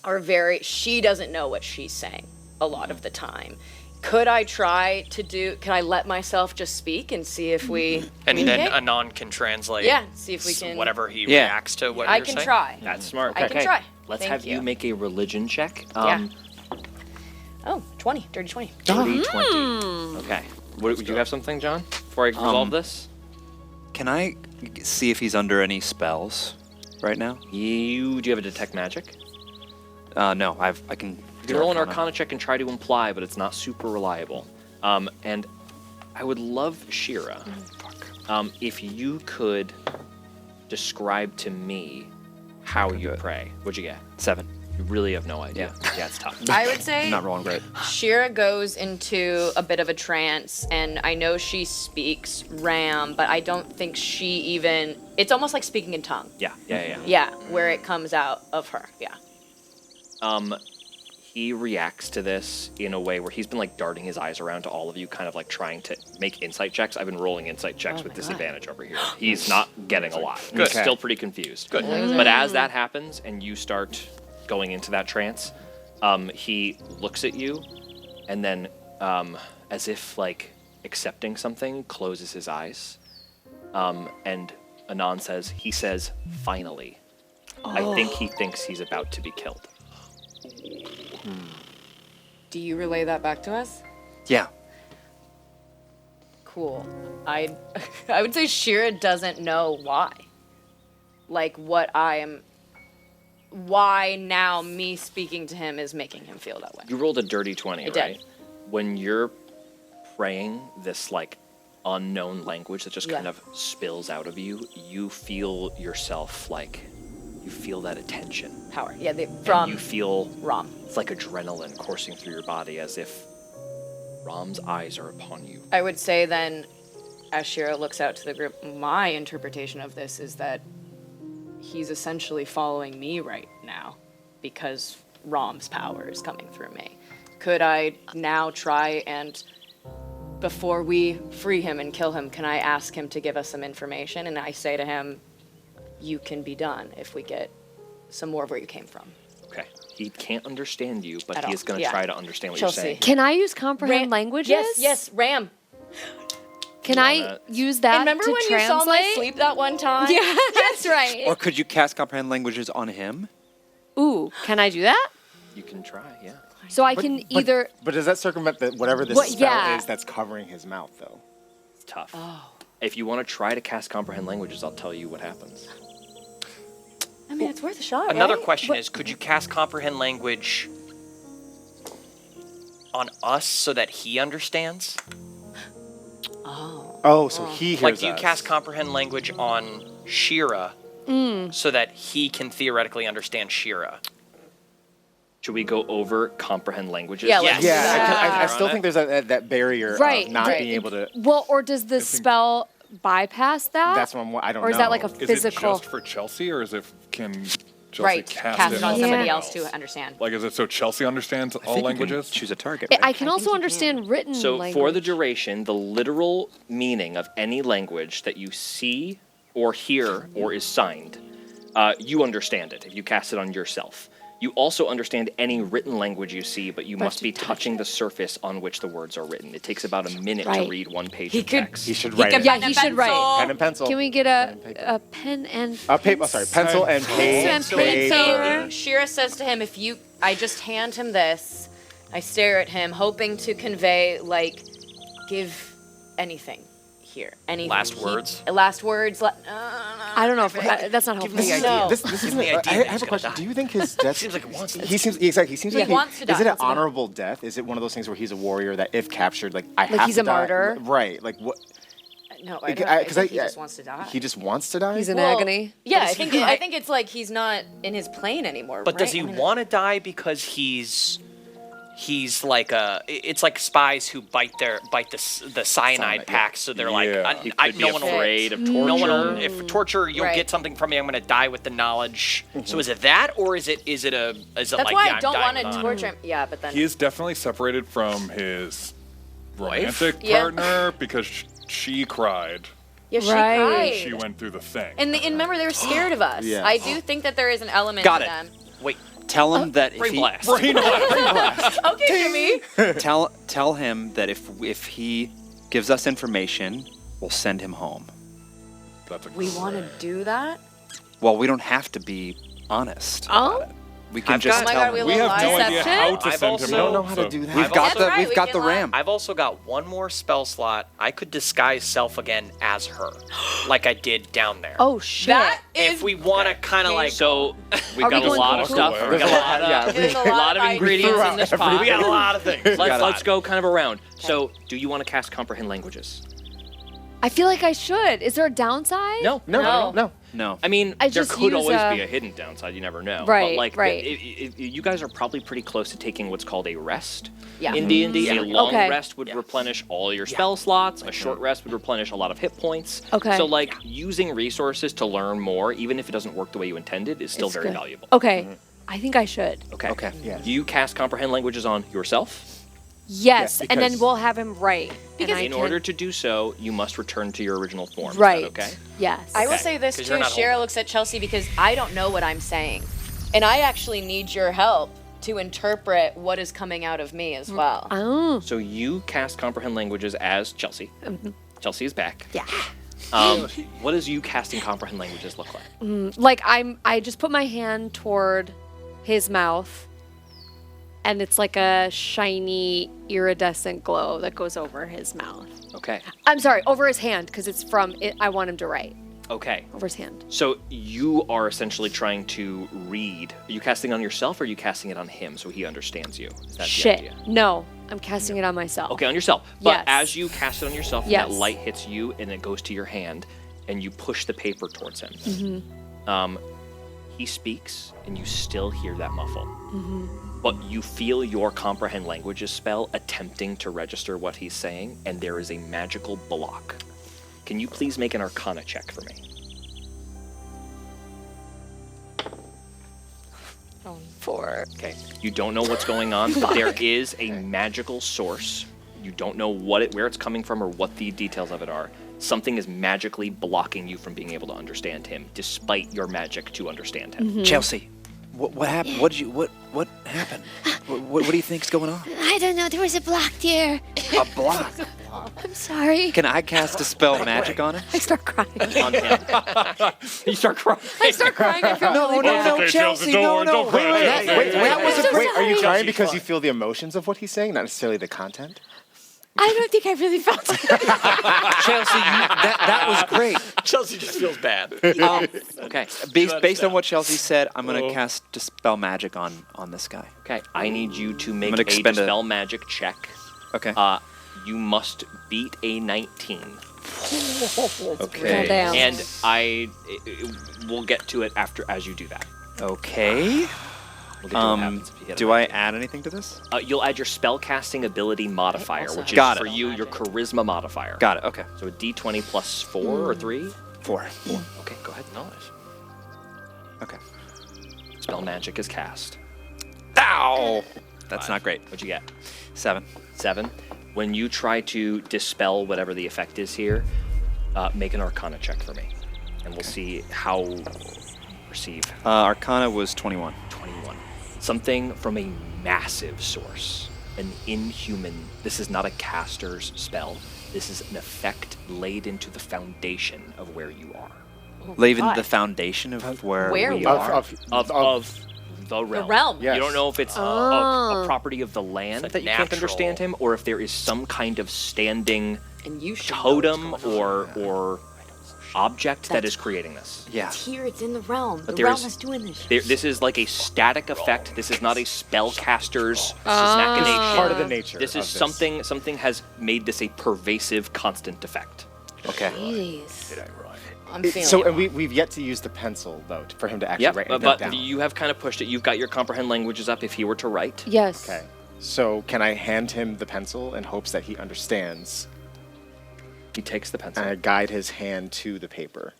S5: are she doesn't know what she's saying a lot of the time. Could I can I let myself just speak and see if we
S3: And then
S5: communicate?
S3: Anon can translate.
S5: Yeah, see if we can.
S3: Whatever he
S6: Yeah.
S3: reacts to. What
S5: I
S3: you're
S5: can
S3: saying.
S5: try.
S1: That's smart.
S5: I can try.
S1: Let's
S5: Thank
S1: have you make a religion check.
S5: Yeah. Oh, 20. Dirty 20.
S1: Dirty 20. Okay. Would you have something, John, before I resolve this?
S6: Can I see if he's under any spells right now?
S1: Do you have a detect magic?
S6: No, I can.
S1: You can roll an Arcana check and try to imply, but it's not super reliable. And I would love, Shira, if you could describe to me how you pray. What'd you get?
S6: 7.
S1: You really have no idea. Yeah, it's tough.
S5: I would say
S6: I'm not rolling great.
S5: Shira goes into a bit of a trance, and I know she speaks Ram, but I don't think she even. It's almost like speaking in tongue.
S1: Yeah.
S5: Yeah, where it comes out of her. Yeah.
S1: He reacts to this in a way where he's been darting his eyes around to all of you, kind of trying to make insight checks. I've been rolling insight checks with disadvantage over here. He's not getting a lot. He's still pretty confused.
S3: Good.
S1: But as that happens and you start going into that trance, he looks at you and then, as if accepting something, closes his eyes. And Anon says, finally. I think he thinks he's about to be killed.
S5: Do you relay that back to us?
S6: Yeah.
S5: Cool. I would say Shira doesn't know why. Why now me speaking to him is making him feel that way.
S1: You rolled a dirty 20,
S5: I
S1: right?
S5: did.
S1: When you're praying this unknown language that just kind of spills out of you, you feel yourself you feel that attention.
S5: Power. Yeah,
S1: And you feel
S5: Rom.
S1: it's like adrenaline coursing through your body as if Rom's eyes are upon you.
S5: I would say then, as Shira looks out to the group, my interpretation of this is that he's essentially following me right now because Rom's power is coming through me. Could I now try and, before we free him and kill him, can I ask him to give us some information? And I say to him, you can be done if we get some more of where you came from.
S1: Okay. He can't understand you, but
S5: At
S1: he
S5: all.
S1: is going to
S5: Yeah.
S1: try to understand what
S5: Chelsea.
S1: you're saying.
S8: Can I use comprehend languages?
S5: Yes, Ram.
S8: Can
S1: You
S8: I
S1: wanna-
S8: use that
S5: Remember
S8: to
S5: when
S8: translate?
S5: you saw my sleep that one time?
S8: Yeah, that's right.
S6: Or could you cast comprehend languages on him?
S8: Ooh, can I do that?
S1: You can try, yeah.
S8: So I can either.
S2: But does that circumvent whatever this
S8: What-
S2: spell
S8: yeah.
S2: is that's covering his mouth, though?
S1: It's tough. If you want to try to cast comprehend languages, I'll tell you what happens.
S5: I mean, it's worth a shot.
S3: Another
S5: right?
S3: question is, could you cast comprehend language on us so that he understands?
S2: Oh, so he hears
S3: Do you
S2: us.
S3: cast comprehend language on Shira so that he can theoretically understand Shira?
S1: Should we go over comprehend languages?
S5: Yeah, let's do
S2: Yeah,
S5: that.
S2: I still think there's that barrier
S8: Right,
S2: of not
S8: right.
S2: being able to.
S8: Well, or does the spell bypass that?
S2: That's what I don't know.
S8: Or is that like a
S4: Is it
S8: physical?
S4: just for Chelsea, or can Chelsea
S5: Right,
S4: cast,
S5: cast
S4: it
S5: it on
S4: on
S5: somebody
S4: someone
S5: else to understand.
S4: Is it so Chelsea understands all languages?
S6: Choose a target.
S8: I can also understand written
S1: So
S8: language.
S1: for the duration, the literal meaning of any language that you see or hear or is signed, you understand it if you cast it on yourself. You also understand any written language you see, but you must be
S8: touch
S1: touching the surface on which the words are written. It takes about a minute to
S8: Right.
S1: read one page
S5: He
S1: of
S5: could-
S1: text.
S2: He should write it.
S8: Yeah, he should write.
S2: Pen and pencil.
S8: Can we get a pen and
S2: Paper. Sorry, pencil and
S8: Pencil and
S2: paper.
S8: paper.
S5: Shira says to him, I just hand him this, I stare at him, hoping to convey, like, give anything here. Anything.
S3: Last words?
S5: Last words.
S8: I don't know if that's not helpful.
S3: me the
S5: No.
S3: idea.
S2: This
S3: Give
S2: isn't.
S3: me the idea
S2: I
S3: that
S2: have
S3: he's
S2: a
S3: gonna
S2: question.
S3: die.
S2: Do you think his death?
S3: Seems like he wants to
S2: He seems exactly. He seems
S5: He
S2: like
S5: wants to die.
S2: Is it an
S5: That's what-
S2: honorable death? Is it one of those things where he's a warrior that if captured, like I have
S8: he's
S2: to
S8: a
S2: die?
S8: martyr?
S2: Right. Like what?
S5: No, I don't. I think he just wants to die.
S2: He just wants to die.
S8: He's in
S5: Well,
S8: agony.
S5: Yeah, I think it's like he's not in his plane anymore.
S3: But
S5: right?
S3: does he
S5: I mean,
S3: want to die because he's like it's like spies who bite the cyanide
S2: Cyanide,
S3: packs, so they're
S4: Yeah.
S3: like,
S1: He
S3: I,
S1: could
S3: no
S1: be
S3: one will
S1: afraid of torture.
S3: No one will, if torture, you'll
S5: Right.
S3: get something from me. I'm going to die with the knowledge. So is it that, or is it
S5: That's
S3: like
S5: why
S3: yeah,
S5: I
S3: I'm
S5: don't
S3: dying
S5: want
S3: with
S5: to
S3: honor?
S5: torture him. Yeah, but then
S4: He is definitely separated from his romantic
S5: Yeah.
S4: partner because she cried.
S5: yeah, she
S8: Right.
S5: cried.
S4: She went through the thing.
S5: And remember, they were scared of us.
S2: Yeah.
S5: I do think that there is an element
S6: Got
S5: to
S6: it.
S5: them.
S3: Wait,
S6: Tell him that if
S3: brain
S6: he,
S3: blast.
S5: Okay, Jimmy.
S6: tell him that if he gives us information, we'll send him home.
S4: That's a
S5: We want to do that?
S6: Well, we don't have to be honest.
S8: Oh?
S6: about it. We can
S3: I've
S6: just
S3: got-
S5: Oh my
S6: tell
S5: God, we
S6: him.
S4: we have no idea
S8: Deception?
S4: how to
S3: I've
S4: send him.
S3: also-
S2: I don't know how
S4: so-
S2: to do that.
S6: We've got
S5: That's right,
S6: we've
S5: we
S6: got
S5: can
S6: the
S5: lie.
S6: ram.
S3: I've also got one more spell slot. I could disguise self again as her, like I did down there.
S8: Oh shit.
S5: That
S3: if
S5: is.
S3: we want to kind of like,
S1: So we've
S8: Are
S1: got
S8: we
S1: a
S8: going
S1: lot of
S8: cool?
S1: stuff.
S4: There's
S1: We got
S2: a lot, yeah.
S5: There's
S1: a lot of ingredients in this pot.
S3: we got a lot of things.
S1: Let's go kind of around. So, do you want to cast comprehend languages?
S8: I feel like I should. Is there a downside?
S1: No.
S2: No.
S6: No.
S1: I mean,
S8: I
S1: there
S8: just
S1: could
S8: use,
S1: always be a hidden downside. You never know.
S8: Right,
S1: But like,
S8: right.
S1: you guys are probably pretty close to taking what's called a rest.
S5: Yeah.
S1: In D&D, a long
S8: Okay.
S1: rest would replenish all your spell slots. A short rest would replenish a lot of hit points.
S8: Okay.
S1: So like using resources to learn more, even if it doesn't work the way you intended, is still
S8: It's
S1: very
S8: good.
S1: valuable.
S8: Okay. I think I should.
S1: Okay.
S6: Okay.
S2: Yeah.
S1: Do you cast comprehend languages on yourself?
S8: Yes, and then
S2: because-
S8: we'll have him write.
S5: Because
S1: In order to do so, you must return to your original form. Is that
S8: Right.
S1: okay.
S8: Yes.
S5: I will
S1: Okay.
S5: say this
S3: 'Cause you're
S5: too.
S3: not
S5: Shara
S3: holding.
S5: looks at Chelsea because I don't know what I'm saying, and I actually need your help to interpret what is coming out of me as well.
S8: Oh.
S1: So you cast comprehend languages as Chelsea. Chelsea is back.
S8: Yeah.
S1: What does you casting comprehend languages look like?
S8: Like I just put my hand toward his mouth, and it's like a shiny iridescent glow that goes over his mouth.
S1: Okay.
S8: I'm sorry, over his hand because it's from it. I want him to write
S1: Okay.
S8: over his hand.
S1: So you are essentially trying to read. Are you casting on yourself or are you casting it on him so he understands you? Is that the
S8: Shit.
S1: idea?
S8: No, I'm casting it on myself.
S1: Okay, on yourself. But
S8: Yes.
S1: as you cast it on yourself,
S8: Yes.
S1: that light hits you and it goes to your hand and you push the paper towards him. He speaks and you still hear that muffle. But you feel your comprehend languages spell attempting to register what he's saying, and there is a magical block. Can you please make an Arcana check for me? Okay. You don't know what's going on, but there is a magical source. You don't know where it's coming from or what the details of it are. Something is magically blocking you from being able to understand him, despite your magic to understand him.
S6: Chelsea, what happened? What happened? What do you think's going on?
S8: I don't know. There was a block there.
S6: A block.
S8: I'm sorry.
S6: Can I cast Dispel Magic on it?
S8: I start crying.
S1: On him. You start crying.
S8: I start crying. I feel really bad.
S4: Okay, Chelsea, don't worry, don't cry.
S2: Wait,
S8: I'm so
S2: wait, are you
S8: sorry.
S2: crying because you feel the emotions of what he's saying, not necessarily the content?
S8: I don't think I really felt it.
S6: Chelsea, that was great.
S3: Chelsea just feels bad.
S1: Okay.
S6: Based on what Chelsea said, I'm gonna cast Dispel Magic on this guy.
S1: Okay. I need you to make
S6: gonna
S1: a
S6: expend a-
S1: dispel magic check.
S6: Okay.
S1: You must beat a 19.
S6: Okay.
S8: Goddamn.
S1: And we'll get to it as you do that.
S6: Okay.
S1: We'll get to what happens if you hit a
S6: Do I add anything to this?
S1: You'll add your spellcasting ability modifier, which is
S6: Got it.
S1: for you your charisma modifier.
S6: Got it. Okay.
S1: So a d20 plus 4 or 3?
S6: 4.
S1: Okay, go ahead. Nice.
S6: Okay.
S1: Spell magic is cast.
S6: Ow! That's not great.
S1: What'd you get?
S6: 7.
S1: 7. When you try to dispel whatever the effect is here, make an Arcana check for me, and we'll see how you perceive.
S6: Arcana was 21.
S1: 21. Something from a massive source, an inhuman. This is not a caster's spell. This is an effect laid into the foundation of where you are.
S6: Leaving
S5: God.
S6: the foundation of where
S5: Where
S6: we
S5: we
S6: are.
S5: are.
S1: Of the realm.
S5: realm.
S2: Yes.
S1: You don't know if it's a property of the land
S3: It's a
S1: that you can't
S3: natural-
S1: understand him, or if there is some kind of standing
S5: And you should know
S1: totem
S5: what's going on.
S1: or object that is creating this.
S6: Yeah.
S9: It's here, it's in the realm.
S1: But
S9: The realm
S1: there's-
S9: is doing this.
S1: This is like a static effect. This is not a spellcaster's machination.
S2: Part of the nature.
S1: This
S2: of
S1: is something has made this a pervasive, constant effect.
S6: Okay.
S9: Jeez.
S5: I'm feeling
S2: So,
S5: it.
S2: and we've yet to use the pencil though for him to actually
S1: Yep,
S2: write
S1: but
S2: that down.
S1: you have kind of pushed it. You've got your comprehend languages up if he were to write.
S8: Yes.
S2: Okay. So can I hand him the pencil in hopes that he understands,
S1: He takes the pencil.
S2: and I guide his hand to the paper?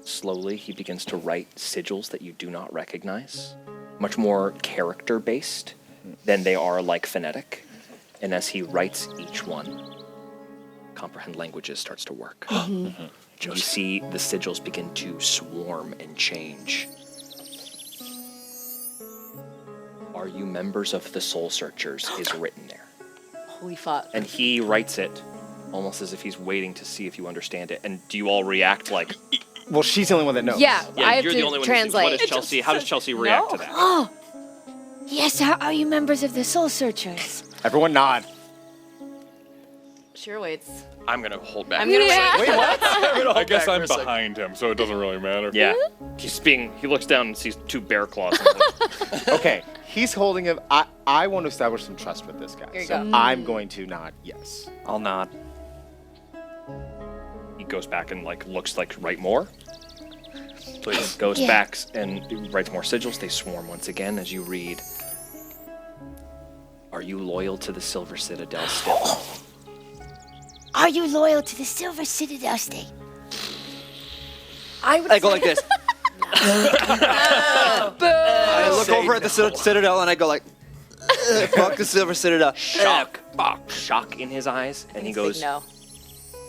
S1: Slowly, he begins to write sigils that you do not recognize, much more character-based than they are like phonetic. And as he writes each one, comprehend languages starts to work. You see the sigils begin to swarm and change. Are you members of the Soul Searchers is written there.
S5: Holy fuck.
S1: And he writes it almost as if he's waiting to see if you understand it. And do you all react like,
S2: Well, she's the only one that knows.
S8: Yeah, I have
S1: you're
S8: to
S1: the only one
S8: translate.
S1: What does Chelsea, how does Chelsea react to that?
S9: Yes, how are you members of the Soul Searchers?
S2: Everyone nod.
S5: Sure waits.
S3: I'm gonna hold back.
S5: I'm gonna
S8: Yeah.
S5: wait.
S2: Wait, what?
S4: I guess I'm behind him, so it doesn't really matter.
S1: Yeah. He looks down and sees two bear claws.
S2: Okay, he's holding him. I want to establish some trust with this guy.
S5: Here you
S2: So
S5: go.
S2: I'm going to nod yes.
S6: I'll nod.
S1: He goes back and looks like write more. Please. Goes back and writes more sigils. They swarm once again as you read. Are you loyal to the Silver Citadel still?
S9: Are you loyal to the Silver Citadel state?
S8: I would
S6: I go like this. I look over at the Citadel and I go like, fuck the Silver Citadel.
S1: Shock. Shock in his eyes. And he goes,
S5: No.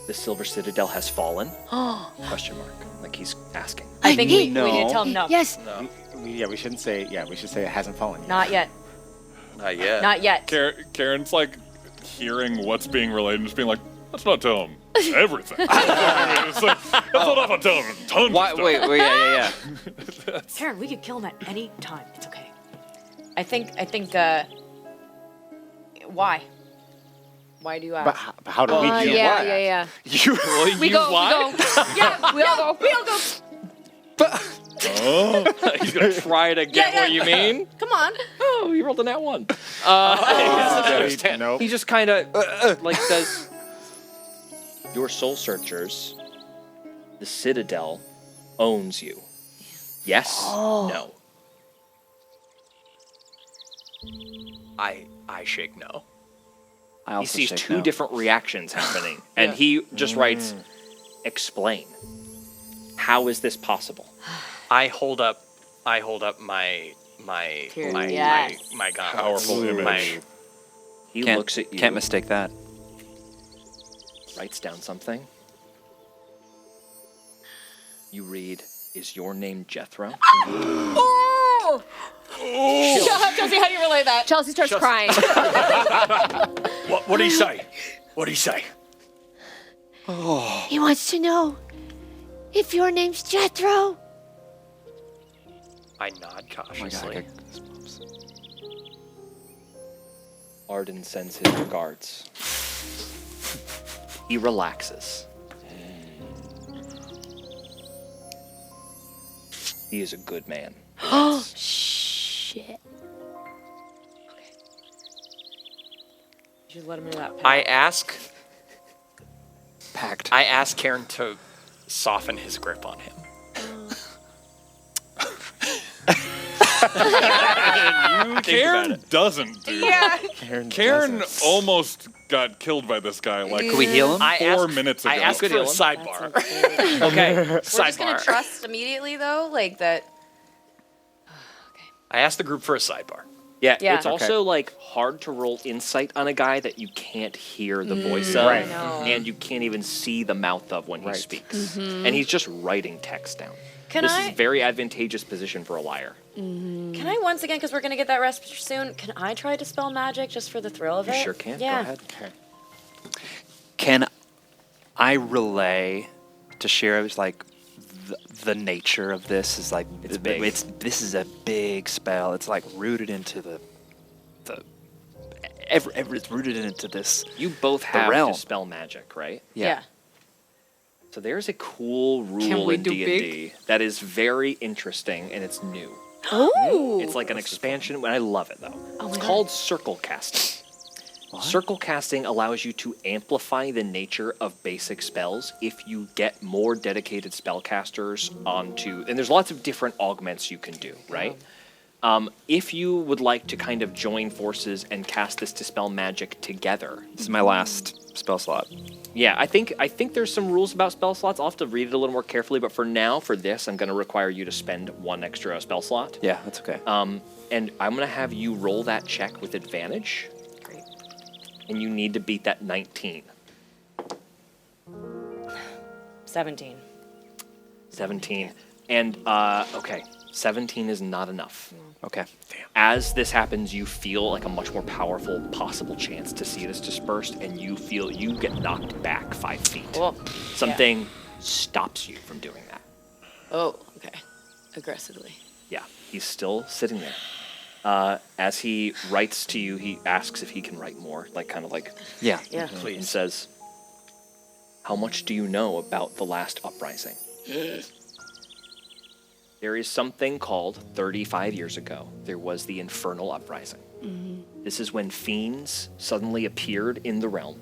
S1: the Silver Citadel has fallen? Question mark. Like he's asking.
S5: I think we
S6: No.
S5: need to tell him no.
S9: Yes.
S2: We shouldn't say. Yeah, we should say it hasn't fallen yet.
S5: Not yet.
S7: Not yet.
S5: Not yet.
S4: Karen's like hearing what's being relayed and just being like, let's not tell him everything. It's like, let's not tell him tons
S6: Why,
S4: of stuff.
S6: wait, yeah.
S5: Karen, we could kill him at any time. It's okay. I think, why? Why do you ask?
S2: But how do we do
S8: yeah,
S2: what?
S8: yeah.
S1: You,
S8: We go. Yeah, we all go.
S5: We all go.
S1: He's gonna try to get
S5: Yeah,
S1: what you mean.
S5: Come on.
S1: Oh, he rolled a nat one.
S2: Nope.
S1: He just kind of says, "Your Soul Searchers, the Citadel, owns you. Yes? No."
S3: I shake no.
S6: I
S1: He
S6: also
S1: sees
S6: shake
S1: two
S6: no.
S1: different reactions happening, and he just writes, "Explain. How is this possible?"
S3: I hold up my
S5: Yes.
S3: my gun.
S4: Powerful image.
S1: He
S6: Can't,
S1: looks at you,
S6: Can't mistake that.
S1: writes down something. You read, "Is your name Jethro?"
S5: Oh! Chelsea, how do you relay that?
S8: Chelsea starts crying.
S7: What did he say? What did he say?
S9: He wants to know if your name's Jethro.
S3: I nod
S6: Oh my God,
S3: cautiously.
S6: I got goosebumps.
S1: Arden sends his regards. He relaxes. He is a good man.
S9: Oh, shit.
S5: You should let him know that.
S3: I ask
S6: Packed.
S3: Karen to soften his grip on him.
S4: Karen doesn't do that. Karen almost got killed by this guy like
S6: Can we heal him?
S3: I
S4: 4
S3: ask-
S4: minutes ago.
S3: I ask for a sidebar. Okay,
S5: We're just gonna
S3: sidebar.
S5: trust immediately, though, like that.
S3: I asked the group for a sidebar.
S1: Yeah,
S5: Yeah.
S1: it's also hard to roll insight on a guy that you can't hear the voice of,
S2: Right.
S5: I know.
S1: and you can't even see the mouth of when he
S2: Right.
S1: speaks. And he's just writing text down. This is a very advantageous position for a liar.
S5: Can I once again, because we're going to get that rest soon, can I try to dispel magic just for the thrill of
S1: You
S5: it?
S1: sure can.
S5: Yeah.
S1: Go ahead.
S2: Okay.
S6: Can I relay to Shira like the nature of this is like
S1: It's big.
S6: This is a big spell. It's like rooted into it's rooted into this.
S1: You both have
S6: realm.
S1: dispel magic, right?
S5: Yeah.
S1: So there's a cool rule
S5: we
S1: in
S5: do
S1: D&D that is very interesting and it's new.
S5: Oh.
S1: It's like an expansion. I love it though. It's
S5: God.
S1: called circle casting. Circle casting allows you to amplify the nature of basic spells if you get more dedicated spellcasters onto, and there's lots of different augments you can do, right? If you would like to kind of join forces and cast this dispel magic together,
S6: This is my last spell slot.
S1: yeah, I think there's some rules about spell slots. I'll have to read it a little more carefully, but for now, for this, I'm going to require you to spend one extra spell slot.
S6: Yeah, that's okay.
S1: And I'm going to have you roll that check with advantage.
S5: Great.
S1: And you need to beat that 19.
S5: 17.
S1: 17. And, okay, 17 is not enough.
S6: Okay.
S1: As this happens, you feel like a much more powerful possible chance to see this dispersed, and you feel you get knocked back 5 feet.
S5: Cool.
S1: Something stops you from doing that.
S5: Oh, okay. Aggressively.
S1: Yeah, he's still sitting there. As he writes to you, he asks if he can write more, like kind of like,
S6: Yeah.
S5: Yeah.
S1: and says, "How much do you know about the last uprising?" There is something called 35 years ago, there was the Infernal Uprising. This is when fiends suddenly appeared in the realm.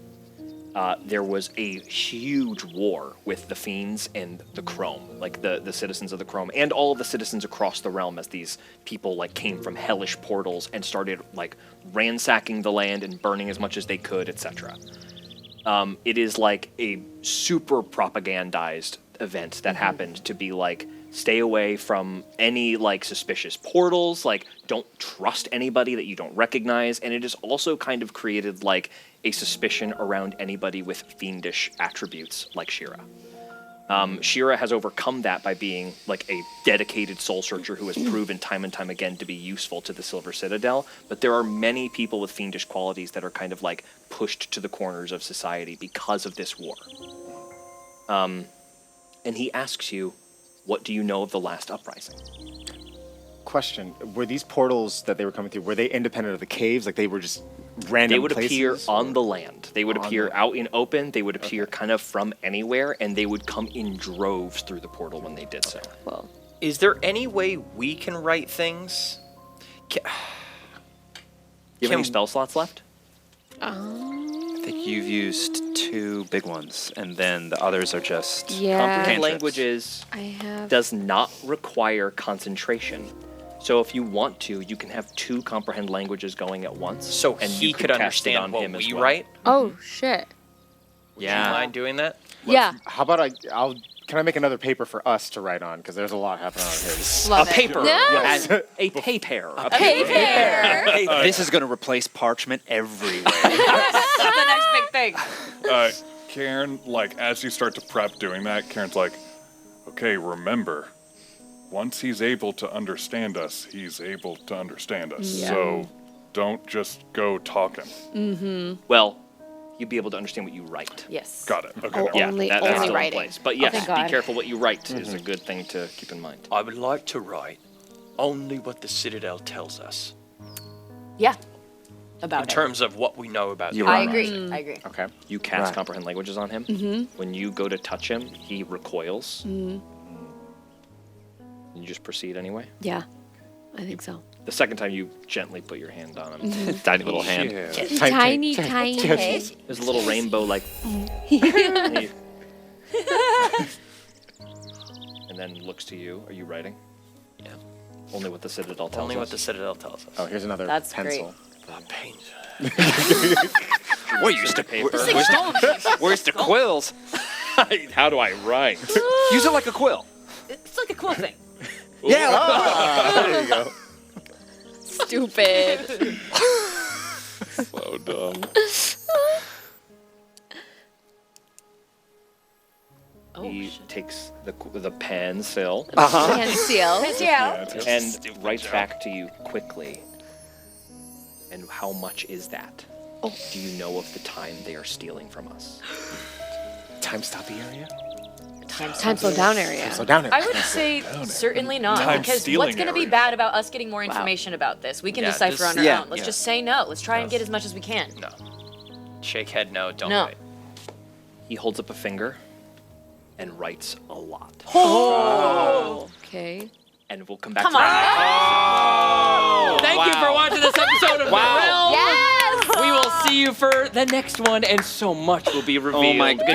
S1: There was a huge war with the fiends and the Chrome, like the citizens of the Chrome, and all of the citizens across the realm as these people like came from hellish portals and started like ransacking the land and burning as much as they could, etc. It is like a super propagandized event that happened to be like, stay away from any like suspicious portals, like don't trust anybody that you don't recognize, and it has also kind of created like a suspicion around anybody with fiendish attributes like Shira. Shira has overcome that by being like a dedicated soul searcher who has proven time and time again to be useful to the Silver Citadel, but there are many people with fiendish qualities that are kind of like pushed to the corners of society because of this war. And he asks you, what do you know of the last uprising?
S2: Question: were these portals that they were coming through, were they independent of the caves? Like they were just random
S1: They would appear
S2: places,
S1: on
S2: or-
S1: the land. They would
S2: On
S1: appear
S2: the-
S1: out in open. They would appear kind of from anywhere, and they would come in droves through the portal when they did so.
S8: Well,
S3: Is there any way we can write things?
S1: Do you have any
S3: Can-
S1: spell slots left?
S6: I think you've used 2 big ones, and then the others are just
S8: yeah.
S1: Comprehend
S6: Cantrips.
S1: languages
S8: I have.
S1: does not require concentration. So if you want to, you can have 2 comprehend languages going at once.
S3: So
S1: and
S3: he
S1: you
S3: could
S1: cast it
S3: understand
S1: on
S3: what
S1: him as
S3: we
S1: well.
S3: write?
S8: Oh shit.
S3: Would you mind doing that?
S8: Yeah.
S2: How about can I make another paper for us to write on? Because there's a lot happening on his.
S8: Love
S1: A
S8: it.
S1: paper.
S8: Yeah.
S1: And a paper.
S8: Hey there.
S6: This is going to replace parchment everywhere.
S5: That's the next big thing.
S4: Karen, like, as you start to prep doing that, Karen's like, okay, remember, once he's able to understand us, he's able to understand us.
S8: Yeah.
S4: So don't just go talking.
S1: Well, you'd be able to understand what you write.
S5: Yes.
S4: Got it. Okay.
S8: Oh,
S4: never
S1: Yeah,
S4: mind.
S8: Only-
S1: that's
S8: only
S1: still in
S8: writing.
S1: place. But yes,
S5: thank
S1: be
S5: God.
S1: careful what you write is a good thing to keep in mind.
S7: I would like to write only what the Citadel tells us
S5: Yeah.
S7: in
S5: About it.
S7: terms of what we know about
S6: You're
S7: the
S5: I
S6: right.
S5: agree. I agree.
S2: Okay.
S1: You cast
S6: Right.
S1: comprehend languages on him. When you go to touch him, he recoils. You just proceed anyway.
S8: Yeah. I think so.
S1: The second time you gently put your hand on him,
S6: Tiny little hand.
S8: Tiny, tiny.
S1: there's a little rainbow like, and then looks to you. Are you writing?
S3: Yeah.
S1: Only what the Citadel tells
S3: Only
S1: us.
S3: what the Citadel tells us.
S2: Oh, here's another
S5: That's
S2: pencil.
S7: The pains.
S6: What, you used to
S1: paper.
S6: Where's the quills?
S1: How do I write?
S6: Use it like a quill.
S5: It's like a cool thing.
S2: There you go.
S8: Stupid.
S4: So dumb.
S5: Oh
S1: He takes the pen seal
S8: And seal.
S1: and writes back to you quickly. And how much is that? Do you know of the time they are stealing from us?
S2: Time stopping area?
S8: Time slow down area.
S2: Slow down
S5: I would say certainly not,
S4: Time
S5: because
S4: stealing
S5: what's going to be
S4: area.
S5: bad about us getting more information about this? We can
S3: Yeah,
S5: decipher
S3: this-
S5: on our
S6: yeah,
S5: own. Let's
S6: yeah.
S5: just say no. Let's try and get as much as we can.
S3: No. Shake head no, don't
S5: No.
S3: write.
S1: He holds up a finger and writes a lot.
S8: Okay.
S1: And we'll come back
S5: Come
S1: to
S5: on.
S1: that.
S3: Thank you for watching this episode of The Realm.
S8: Yes!
S3: We will see you for the next one, and so much will be revealed.
S6: Oh my
S3: Goodbye.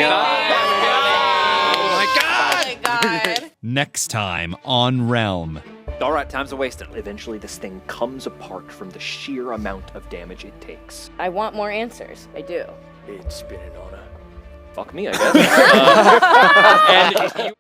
S6: god!
S10: Next time on Realm.
S6: All right, time's a wasting.
S1: Eventually, this thing comes apart from the sheer amount of damage it takes.
S5: I want more answers. I do.
S1: It's been an honor. Fuck me, I guess. And if you